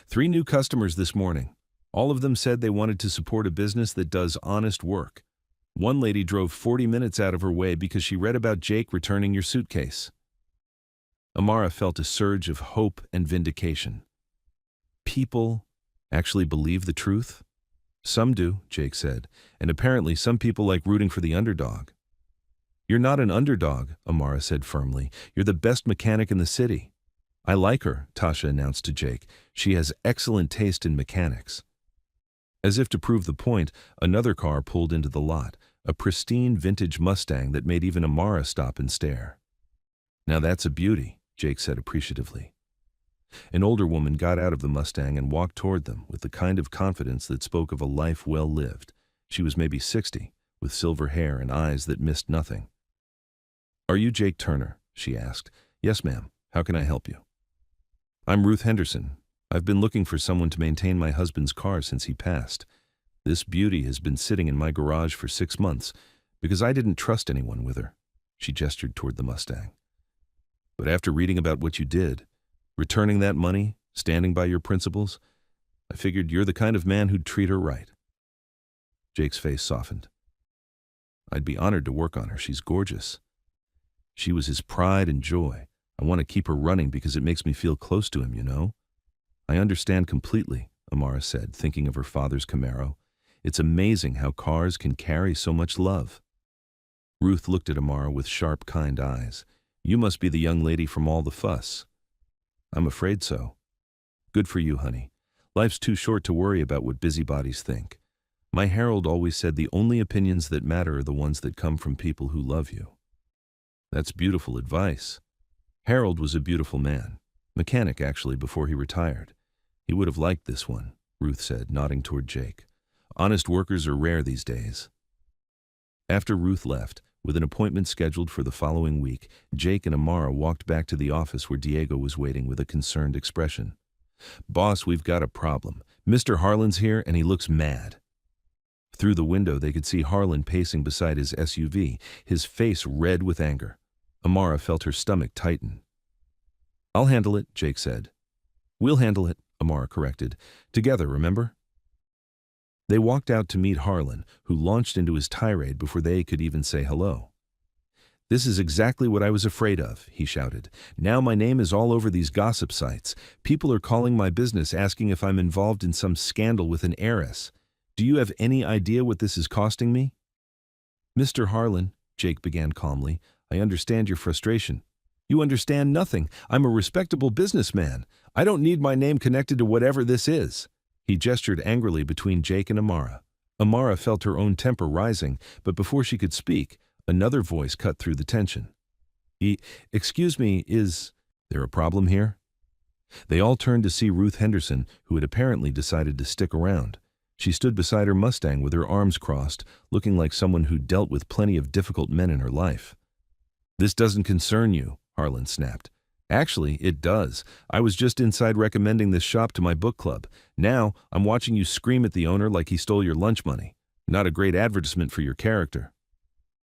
3 new customers this morning. All of them said they wanted to support a business that does honest work. One lady drove 40 minutes out of her way because she read about Jake returning your suitcase." Amara felt a surge of hope and vindication. People actually believe the truth? "Some do," Jake said, "and apparently some people like rooting for the underdog." "You're not an underdog," Amara said firmly. "You're the best mechanic in the city." "I like her," Tasha announced to Jake. "She has excellent taste in mechanics." As if to prove the point, another car pulled into the lot, a pristine vintage Mustang that made even Amara stop and stare. "Now that's a beauty," Jake said appreciatively. An older woman got out of the Mustang and walked toward them with the kind of confidence that spoke of a life well lived. She was maybe 60, with silver hair and eyes that missed nothing. "Are you Jake Turner?" she asked. "Yes, ma'am. How can I help you?" "I'm Ruth Henderson. I've been looking for someone to maintain my husband's car since he passed. This beauty has been sitting in my garage for 6 months because I didn't trust anyone with her. She gestured toward the Mustang. But after reading about what you did, returning that money, standing by your principles, I figured you're the kind of man who'd treat her right. Jake's face softened. I'd be honored to work on her. She's gorgeous. She was his pride and joy. I want to keep her running because it makes me feel close to him, you know? I understand completely, Amara said, thinking of her father's Camaro. It's amazing how cars can carry so much love. Ruth looked at Amara with sharp, kind eyes. You must be the young lady from all the fuss. I'm afraid so. Good for you, honey. Life's too short to worry about what busybodies think. My Harold always said the only opinions that matter are the ones that come from people who love you. That's beautiful advice. Harold was a beautiful man. Mechanic, actually, before he retired. He would have liked this one, Ruth said, nodding toward Jake. Honest workers are rare these days. After Ruth left, with an appointment scheduled for the following week, Jake and Amara walked back to the office where Diego was waiting with a concerned expression. Boss, we've got a problem. Mr. Harlan's here and he looks mad. Through the window they could see Harlan pacing beside his SUV, his face red with anger. Amara felt her stomach tighten. I'll handle it, Jake said. We'll handle it, Amara corrected. Together, remember? They walked out to meet Harlan, who launched into his tirade before they could even say hello. This is exactly what I was afraid of, he shouted. Now my name is all over these gossip sites. People are calling my business asking if I'm involved in some scandal with an heiress. Do you have any idea what this is costing me? Mr. Harlan, Jake began calmly, I understand your frustration. You understand nothing. I'm a respectable businessman. I don't need my name connected to whatever this is. He gestured angrily between Jake and Amara. Amara felt her own temper rising, but before she could speak, another voice cut through the tension. Excuse me, is there a problem here? They all turned to see Ruth Henderson, who had apparently decided to stick around. She stood beside her Mustang with her arms crossed, looking like someone who dealt with plenty of difficult men in her life. This doesn't concern you, Harlan snapped. Actually, it does. I was just inside recommending this shop to my book club. Now, I'm watching you scream at the owner like he stole your lunch money. Not a great advertisement for your character.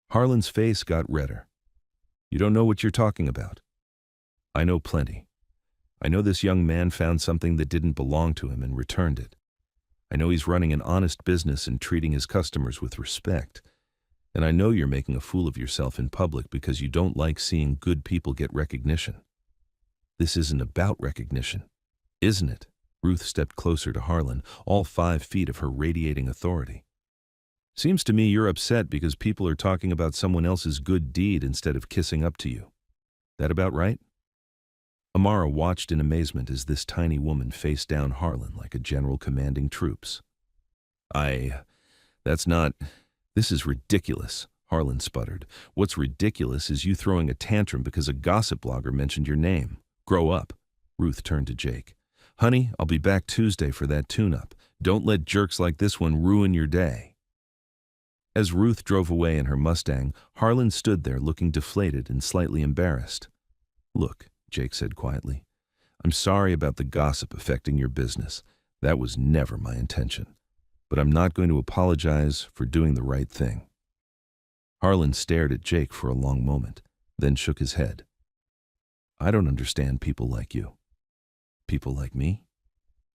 Harlan's face got redder. You don't know what you're talking about. I know plenty. I know this young man found something that didn't belong to him and returned it. I know he's running an honest business and treating his customers with respect. And I know you're making a fool of yourself in public because you don't like seeing good people get recognition. This isn't about recognition, isn't it? Ruth stepped closer to Harlan, all 5 feet of her radiating authority. Seems to me you're upset because people are talking about someone else's good deed instead of kissing up to you. That about right? Amara watched in amazement as this tiny woman faced down Harlan like a general commanding troops. This is ridiculous, Harlan sputtered. What's ridiculous is you throwing a tantrum because a gossip blogger mentioned your name. Grow up. Ruth turned to Jake. Honey, I'll be back Tuesday for that tune-up. Don't let jerks like this one ruin your day. As Ruth drove away in her Mustang, Harlan stood there looking deflated and slightly embarrassed. Look, Jake said quietly, I'm sorry about the gossip affecting your business. That was never my intention. But I'm not going to apologize for doing the right thing. Harlan stared at Jake for a long moment, then shook his head. I don't understand people like you. People like me?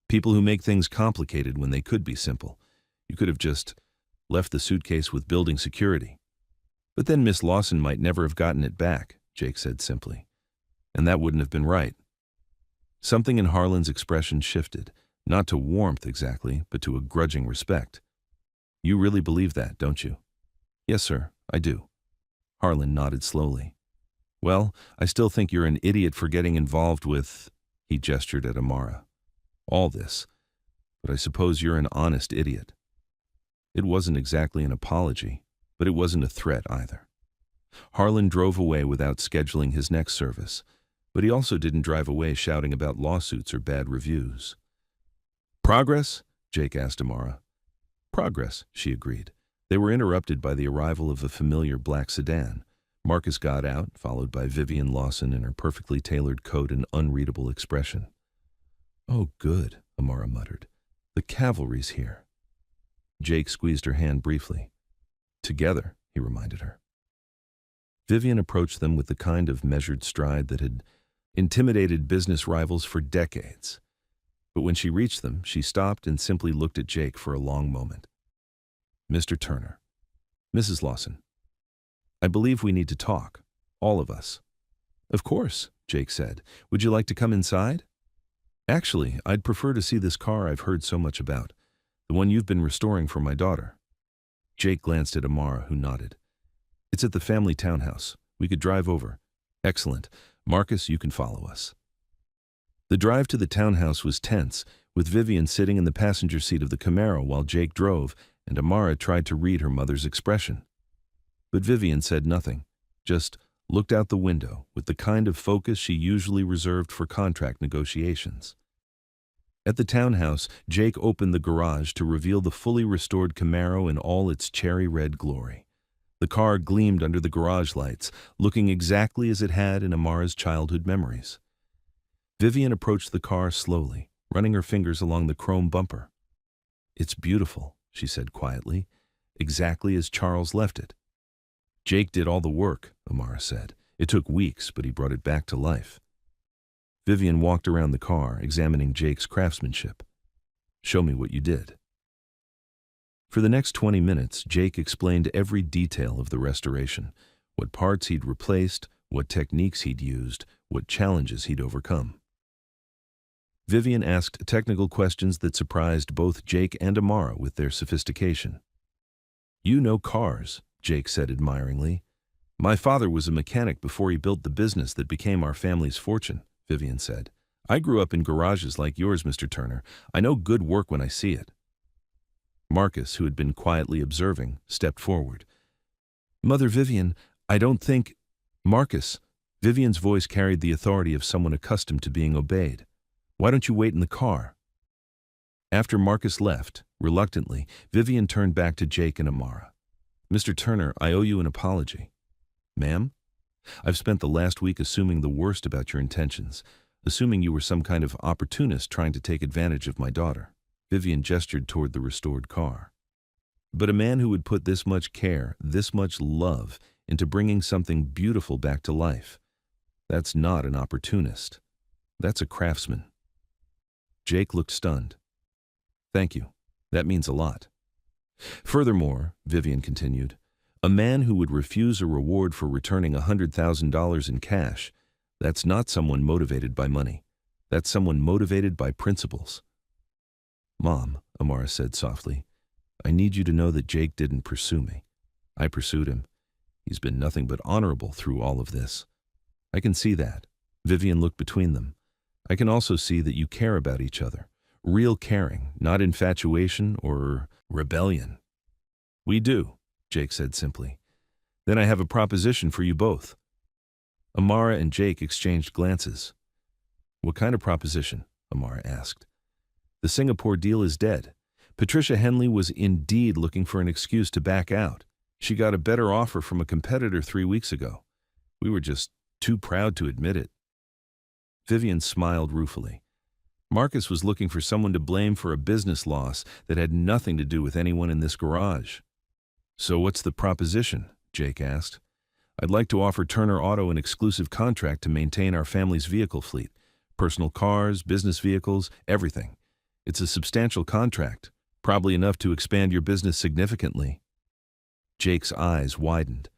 People who make things complicated when they could be simple. You could have just left the suitcase with building security. But then Miss Lawson might never have gotten it back, Jake said simply. And that wouldn't have been right. Something in Harlan's expression shifted, not to warmth exactly, but to a grudging respect. You really believe that, don't you? Yes, sir, I do. Harlan nodded slowly. Well, I still think you're an idiot for getting involved with, he gestured at Amara, all this, but I suppose you're an honest idiot. It wasn't exactly an apology, but it wasn't a threat either. Harlan drove away without scheduling his next service, but he also didn't drive away shouting about lawsuits or bad reviews. Progress? Jake asked Amara. Progress, she agreed. They were interrupted by the arrival of a familiar black sedan. Marcus got out, followed by Vivian Lawson in her perfectly tailored coat and unreadable expression. Oh, good, Amara muttered. The cavalry's here. Jake squeezed her hand briefly. Together, he reminded her. Vivian approached them with the kind of measured stride that had intimidated business rivals for decades. But when she reached them, she stopped and simply looked at Jake for a long moment. Mr. Turner, Mrs. Lawson, I believe we need to talk, all of us. Of course, Jake said. Would you like to come inside? Actually, I'd prefer to see this car I've heard so much about, the one you've been restoring for my daughter. Jake glanced at Amara, who nodded. It's at the family townhouse. We could drive over. Excellent. Marcus, you can follow us. The drive to the townhouse was tense, with Vivian sitting in the passenger seat of the Camaro while Jake drove, and Amara tried to read her mother's expression. But Vivian said nothing, just looked out the window with the kind of focus she usually reserved for contract negotiations. At the townhouse, Jake opened the garage to reveal the fully restored Camaro in all its cherry red glory. The car gleamed under the garage lights, looking exactly as it had in Amara's childhood memories. Vivian approached the car slowly, running her fingers along the chrome bumper. It's beautiful, she said quietly, exactly as Charles left it. Jake did all the work, Amara said. It took weeks, but he brought it back to life. Vivian walked around the car, examining Jake's craftsmanship. Show me what you did. For the next 20 minutes, Jake explained every detail of the restoration, what parts he'd replaced, what techniques he'd used, what challenges he'd overcome. Vivian asked technical questions that surprised both Jake and Amara with their sophistication. You know cars, Jake said admiringly. My father was a mechanic before he built the business that became our family's fortune, Vivian said. I grew up in garages like yours, Mr. Turner. I know good work when I see it. Marcus, who had been quietly observing, stepped forward. Mother Vivian, I don't think… Marcus. Vivian's voice carried the authority of someone accustomed to being obeyed. Why don't you wait in the car? After Marcus left, reluctantly, Vivian turned back to Jake and Amara. Mr. Turner, I owe you an apology. Ma'am? I've spent the last week assuming the worst about your intentions, assuming you were some kind of opportunist trying to take advantage of my daughter. Vivian gestured toward the restored car. But a man who would put this much care, this much love, into bringing something beautiful back to life, that's not an opportunist. That's a craftsman. Jake looked stunned. Thank you. That means a lot. Furthermore, Vivian continued, a man who would refuse a reward for returning $100,000 in cash, that's not someone motivated by money. That's someone motivated by principles. Mom, Amara said softly, I need you to know that Jake didn't pursue me. I pursued him. He's been nothing but honorable through all of this. I can see that. Vivian looked between them. I can also see that you care about each other. Real caring, not infatuation or rebellion. We do, Jake said simply. Then I have a proposition for you both. Amara and Jake exchanged glances. What kind of proposition? Amara asked. The Singapore deal is dead. Patricia Henley was indeed looking for an excuse to back out. She got a better offer from a competitor 3 weeks ago. We were just too proud to admit it. Vivian smiled ruefully. Marcus was looking for someone to blame for a business loss that had nothing to do with anyone in this garage. So what's the proposition? Jake asked. I'd like to offer Turner Auto an exclusive contract to maintain our family's vehicle fleet. Personal cars, business vehicles, everything. It's a substantial contract, probably enough to expand your business significantly. Jake's eyes widened.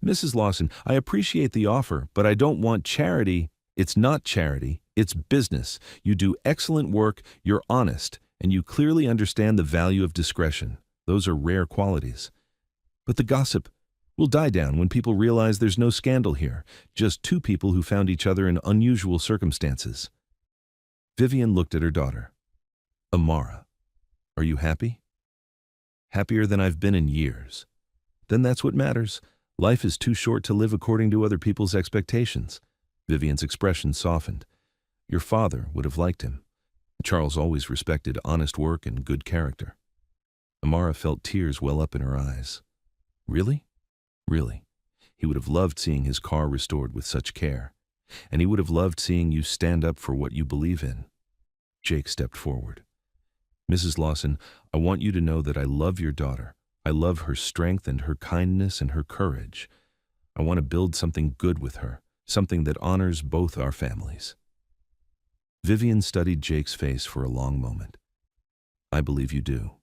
Mrs. Lawson, I appreciate the offer, but I don't want charity. It's not charity, it's business. You do excellent work, you're honest, and you clearly understand the value of discretion. Those are rare qualities. But the gossip will die down when people realize there's no scandal here, just two people who found each other in unusual circumstances. Vivian looked at her daughter. Amara, are you happy? Happier than I've been in years. Then that's what matters. Life is too short to live according to other people's expectations. Vivian's expression softened. Your father would have liked him. Charles always respected honest work and good character. Amara felt tears well up in her eyes. Really? Really. He would have loved seeing his car restored with such care. And he would have loved seeing you stand up for what you believe in. Jake stepped forward. Mrs. Lawson, I want you to know that I love your daughter. I love her strength and her kindness and her courage. I want to build something good with her, something that honors both our families." Vivian studied Jake's face for a long moment. "I believe you do.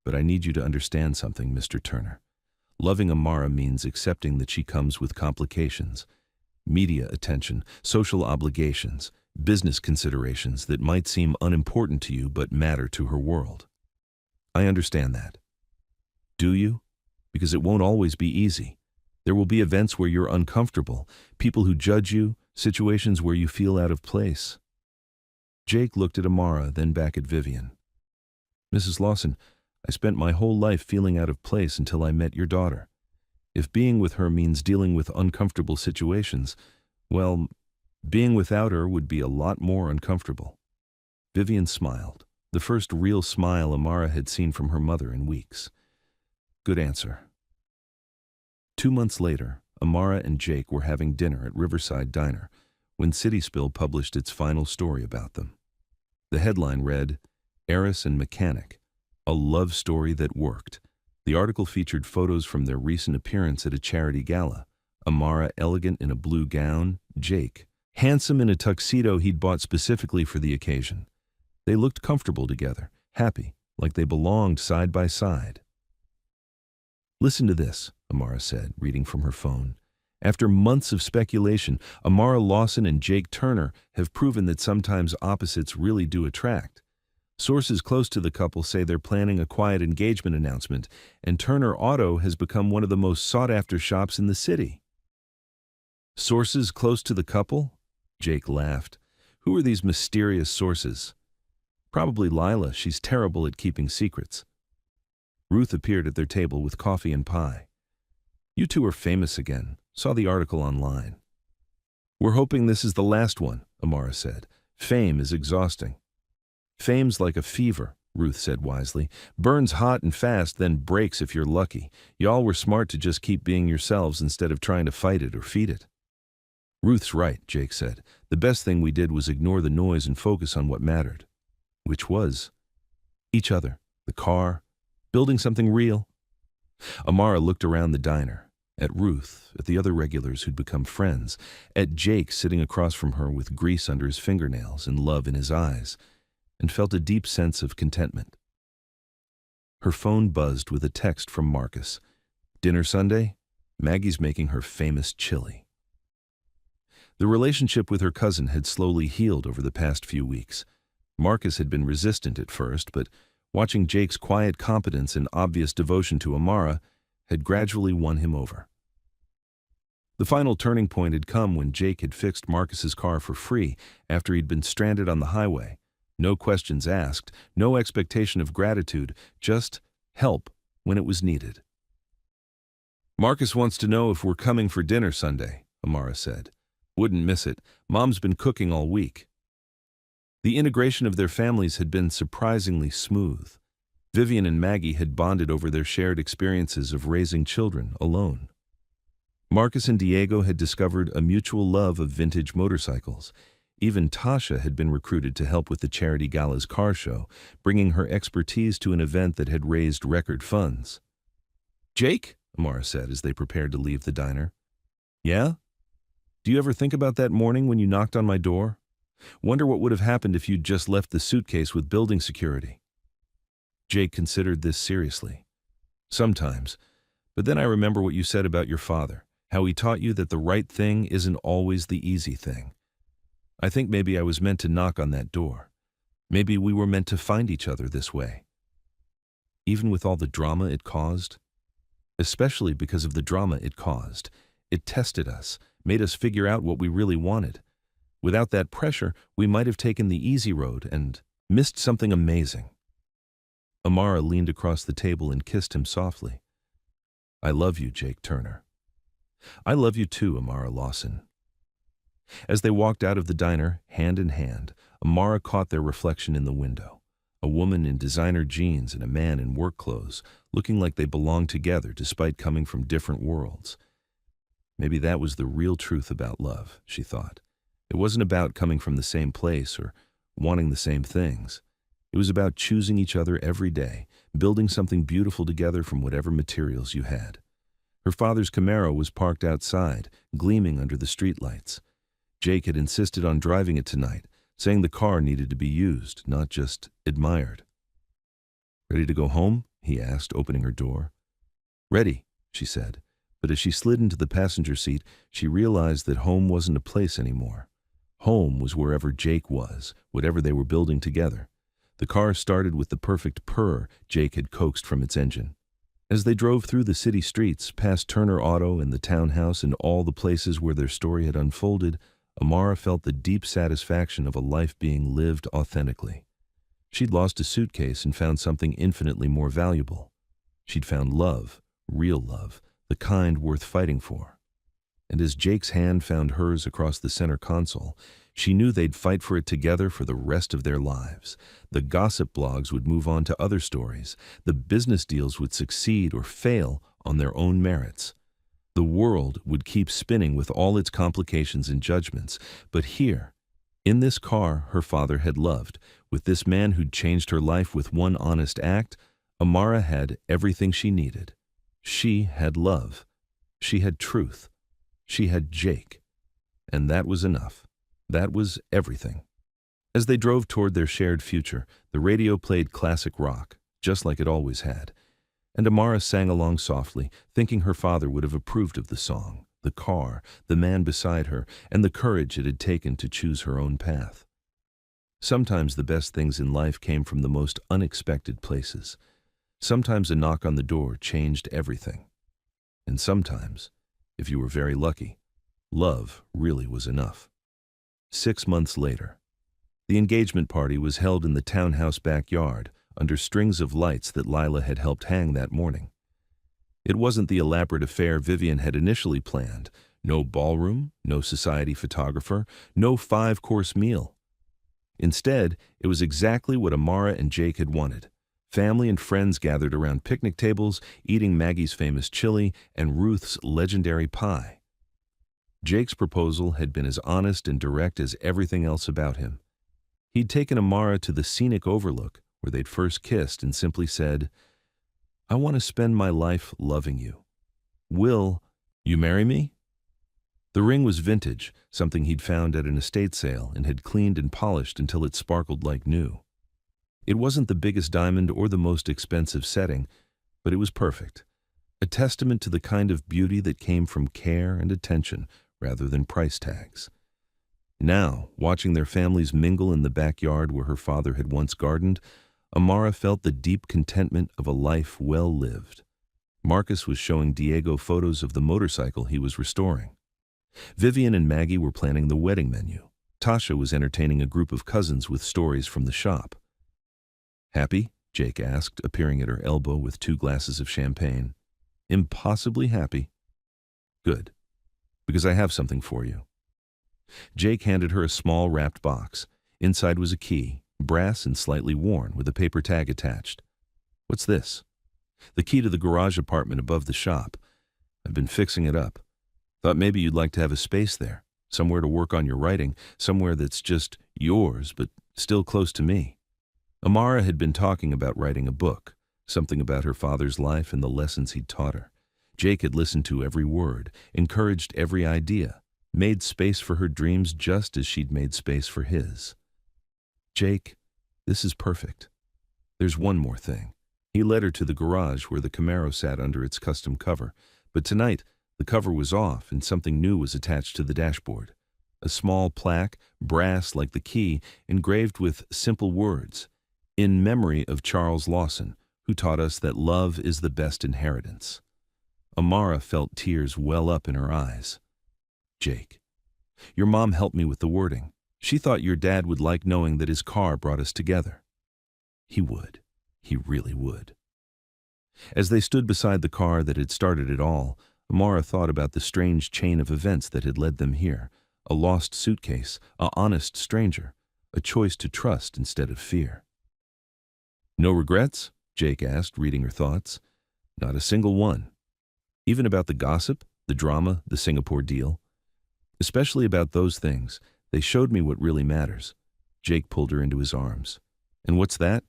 But I need you to understand something, Mr. Turner. Loving Amara means accepting that she comes with complications, media attention, social obligations, business considerations that might seem unimportant to you but matter to her world. I understand that. Do you? Because it won't always be easy. There will be events where you're uncomfortable, people who judge you, situations where you feel out of place." Jake looked at Amara, then back at Vivian. "Mrs. Lawson, I spent my whole life feeling out of place until I met your daughter. If being with her means dealing with uncomfortable situations, well, being without her would be a lot more uncomfortable." Vivian smiled, the first real smile Amara had seen from her mother in weeks. "Good answer." 2 months later, Amara and Jake were having dinner at Riverside Diner when City Spill published its final story about them. The headline read, "Heiress and Mechanic, a love story that worked." The article featured photos from their recent appearance at a charity gala. Amara elegant in a blue gown, Jake handsome in a tuxedo he'd bought specifically for the occasion. They looked comfortable together, happy, like they belonged side by side. "Listen to this," Amara said, reading from her phone. "After months of speculation, Amara Lawson and Jake Turner have proven that sometimes opposites really do attract. Sources close to the couple say they're planning a quiet engagement announcement, and Turner Auto has become one of the most sought-after shops in the city." "Sources close to the couple?" Jake laughed. "Who are these mysterious sources?" "Probably Lila. She's terrible at keeping secrets." Ruth appeared at their table with coffee and pie. "You two are famous again. Saw the article online." "We're hoping this is the last one," Amara said. "Fame is exhausting." "Fame's like a fever," Ruth said wisely. "Burns hot and fast, then breaks if you're lucky. Y'all were smart to just keep being yourselves instead of trying to fight it or feed it." "Ruth's right," Jake said. "The best thing we did was ignore the noise and focus on what mattered." Which was each other, the car, building something real. Amara looked around the diner, at Ruth, at the other regulars who'd become friends, at Jake sitting across from her with grease under his fingernails and love in his eyes, and felt a deep sense of contentment. Her phone buzzed with a text from Marcus. "Dinner Sunday? Maggie's making her famous chili." The relationship with her cousin had slowly healed over the past few weeks. Marcus had been resistant at first, but watching Jake's quiet competence and obvious devotion to Amara had gradually won him over. The final turning point had come when Jake had fixed Marcus's car for free after he'd been stranded on the highway. No questions asked, no expectation of gratitude, just help when it was needed. "Marcus wants to know if we're coming for dinner Sunday," Amara said. "Wouldn't miss it. Mom's been cooking all week." The integration of their families had been surprisingly smooth. Vivian and Maggie had bonded over their shared experiences of raising children alone. Marcus and Diego had discovered a mutual love of vintage motorcycles. Even Tasha had been recruited to help with the charity gala's car show, bringing her expertise to an event that had raised record funds. "Jake," Amara said as they prepared to leave the diner. "Yeah? Do you ever think about that morning when you knocked on my door? Wonder what would have happened if you'd just left the suitcase with building security?" Jake considered this seriously. "Sometimes. But then I remember what you said about your father, how he taught you that the right thing isn't always the easy thing. I think maybe I was meant to knock on that door. Maybe we were meant to find each other this way. Even with all the drama it caused. Especially because of the drama it caused. It tested us, made us figure out what we really wanted. Without that pressure, we might have taken the easy road and missed something amazing." Amara leaned across the table and kissed him softly. "I love you, Jake Turner." "I love you too, Amara Lawson." As they walked out of the diner, hand in hand, Amara caught their reflection in the window. A woman in designer jeans and a man in work clothes, looking like they belonged together despite coming from different worlds. Maybe that was the real truth about love, she thought. It wasn't about coming from the same place or wanting the same things. It was about choosing each other every day, building something beautiful together from whatever materials you had. Her father's Camaro was parked outside, gleaming under the streetlights. Jake had insisted on driving it tonight, saying the car needed to be used, not just admired. "Ready to go home?" he asked, opening her door. "Ready," she said, but as she slid into the passenger seat, she realized that home wasn't a place anymore. Home was wherever Jake was, whatever they were building together. The car started with the perfect purr Jake had coaxed from its engine. As they drove through the city streets, past Turner Auto and the townhouse and all the places where their story had unfolded, Amara felt the deep satisfaction of a life being lived authentically. She'd lost a suitcase and found something infinitely more valuable. She'd found love, real love, the kind worth fighting for. And as Jake's hand found hers across the center console, she knew they'd fight for it together for the rest of their lives. The gossip blogs would move on to other stories. The business deals would succeed or fail on their own merits. The world would keep spinning with all its complications and judgments. But here, in this car her father had loved, with this man who'd changed her life with one honest act, Amara had everything she needed. She had love. She had truth. She had Jake. And that was enough. That was everything. As they drove toward their shared future, the radio played classic rock, just like it always had. And Amara sang along softly, thinking her father would have approved of the song, the car, the man beside her, and the courage it had taken to choose her own path. Sometimes the best things in life came from the most unexpected places. Sometimes a knock on the door changed everything. And sometimes, if you were very lucky, love really was enough. 6 months later, the engagement party was held in the townhouse backyard under strings of lights that Lila had helped hang that morning. It wasn't the elaborate affair Vivian had initially planned. No ballroom, no society photographer, no 5-course meal. Instead, it was exactly what Amara and Jake had wanted. Family and friends gathered around picnic tables, eating Maggie's famous chili and Ruth's legendary pie. Jake's proposal had been as honest and direct as everything else about him. He'd taken Amara to the scenic overlook where they'd first kissed and simply said, "I want to spend my life loving you. Will you marry me?" The ring was vintage, something he'd found at an estate sale and had cleaned and polished until it sparkled like new. It wasn't the biggest diamond or the most expensive setting, but it was perfect, a testament to the kind of beauty that came from care and attention rather than price tags. Now, watching their families mingle in the backyard where her father had once gardened, Amara felt the deep contentment of a life well lived. Marcus was showing Diego photos of the motorcycle he was restoring. Vivian and Maggie were planning the wedding menu. Tasha was entertaining a group of cousins with stories from the shop. "Happy?" Jake asked, appearing at her elbow with 2 glasses of champagne. "Impossibly happy." "Good, because I have something for you." Jake handed her a small wrapped box. Inside was a key, brass and slightly worn, with a paper tag attached. "What's this?" "The key to the garage apartment above the shop. I've been fixing it up. Thought maybe you'd like to have a space there, somewhere to work on your writing, somewhere that's just yours, but still close to me." Amara had been talking about writing a book, something about her father's life and the lessons he'd taught her. Jake had listened to every word, encouraged every idea, made space for her dreams just as she'd made space for his. "Jake, this is perfect. There's one more thing." He led her to the garage where the Camaro sat under its custom cover, but tonight the cover was off and something new was attached to the dashboard. A small plaque, brass like the key, engraved with simple words, "In memory of Charles Lawson, who taught us that love is the best inheritance." Amara felt tears well up in her eyes. "Jake, your mom helped me with the wording. She thought your dad would like knowing that his car brought us together." He would. He really would. As they stood beside the car that had started it all, Amara thought about the strange chain of events that had led them here. A lost suitcase, an honest stranger, a choice to trust instead of fear. "No regrets?" Jake asked, reading her thoughts. "Not a single one. Even about the gossip, the drama, the Singapore deal. Especially about those things. They showed me what really matters." Jake pulled her into his arms. And what's that?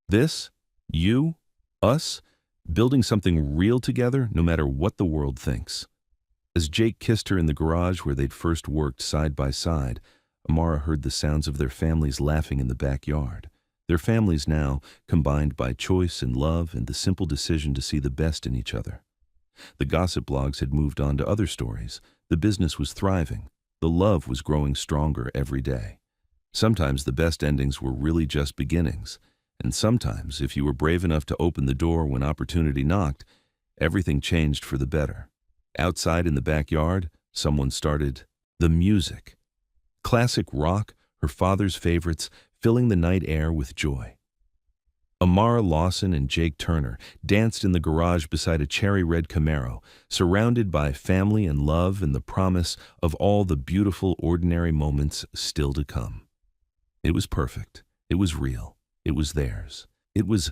This, you, us, building something real together no matter what the world thinks. As Jake kissed her in the garage where they'd first worked side by side, Amara heard the sounds of their families laughing in the backyard. Their families now, combined by choice and love and the simple decision to see the best in each other. The gossip blogs had moved on to other stories. The business was thriving. The love was growing stronger every day. Sometimes the best endings were really just beginnings. And sometimes, if you were brave enough to open the door when opportunity knocked, everything changed for the better. Outside in the backyard, someone started the music. Classic rock, her father's favorites, filling the night air with joy. Amara Lawson and Jake Turner danced in the garage beside a cherry-red Camaro, surrounded by family and love and the promise of all the beautiful, ordinary moments still to come. It was perfect. It was real. It was theirs. It was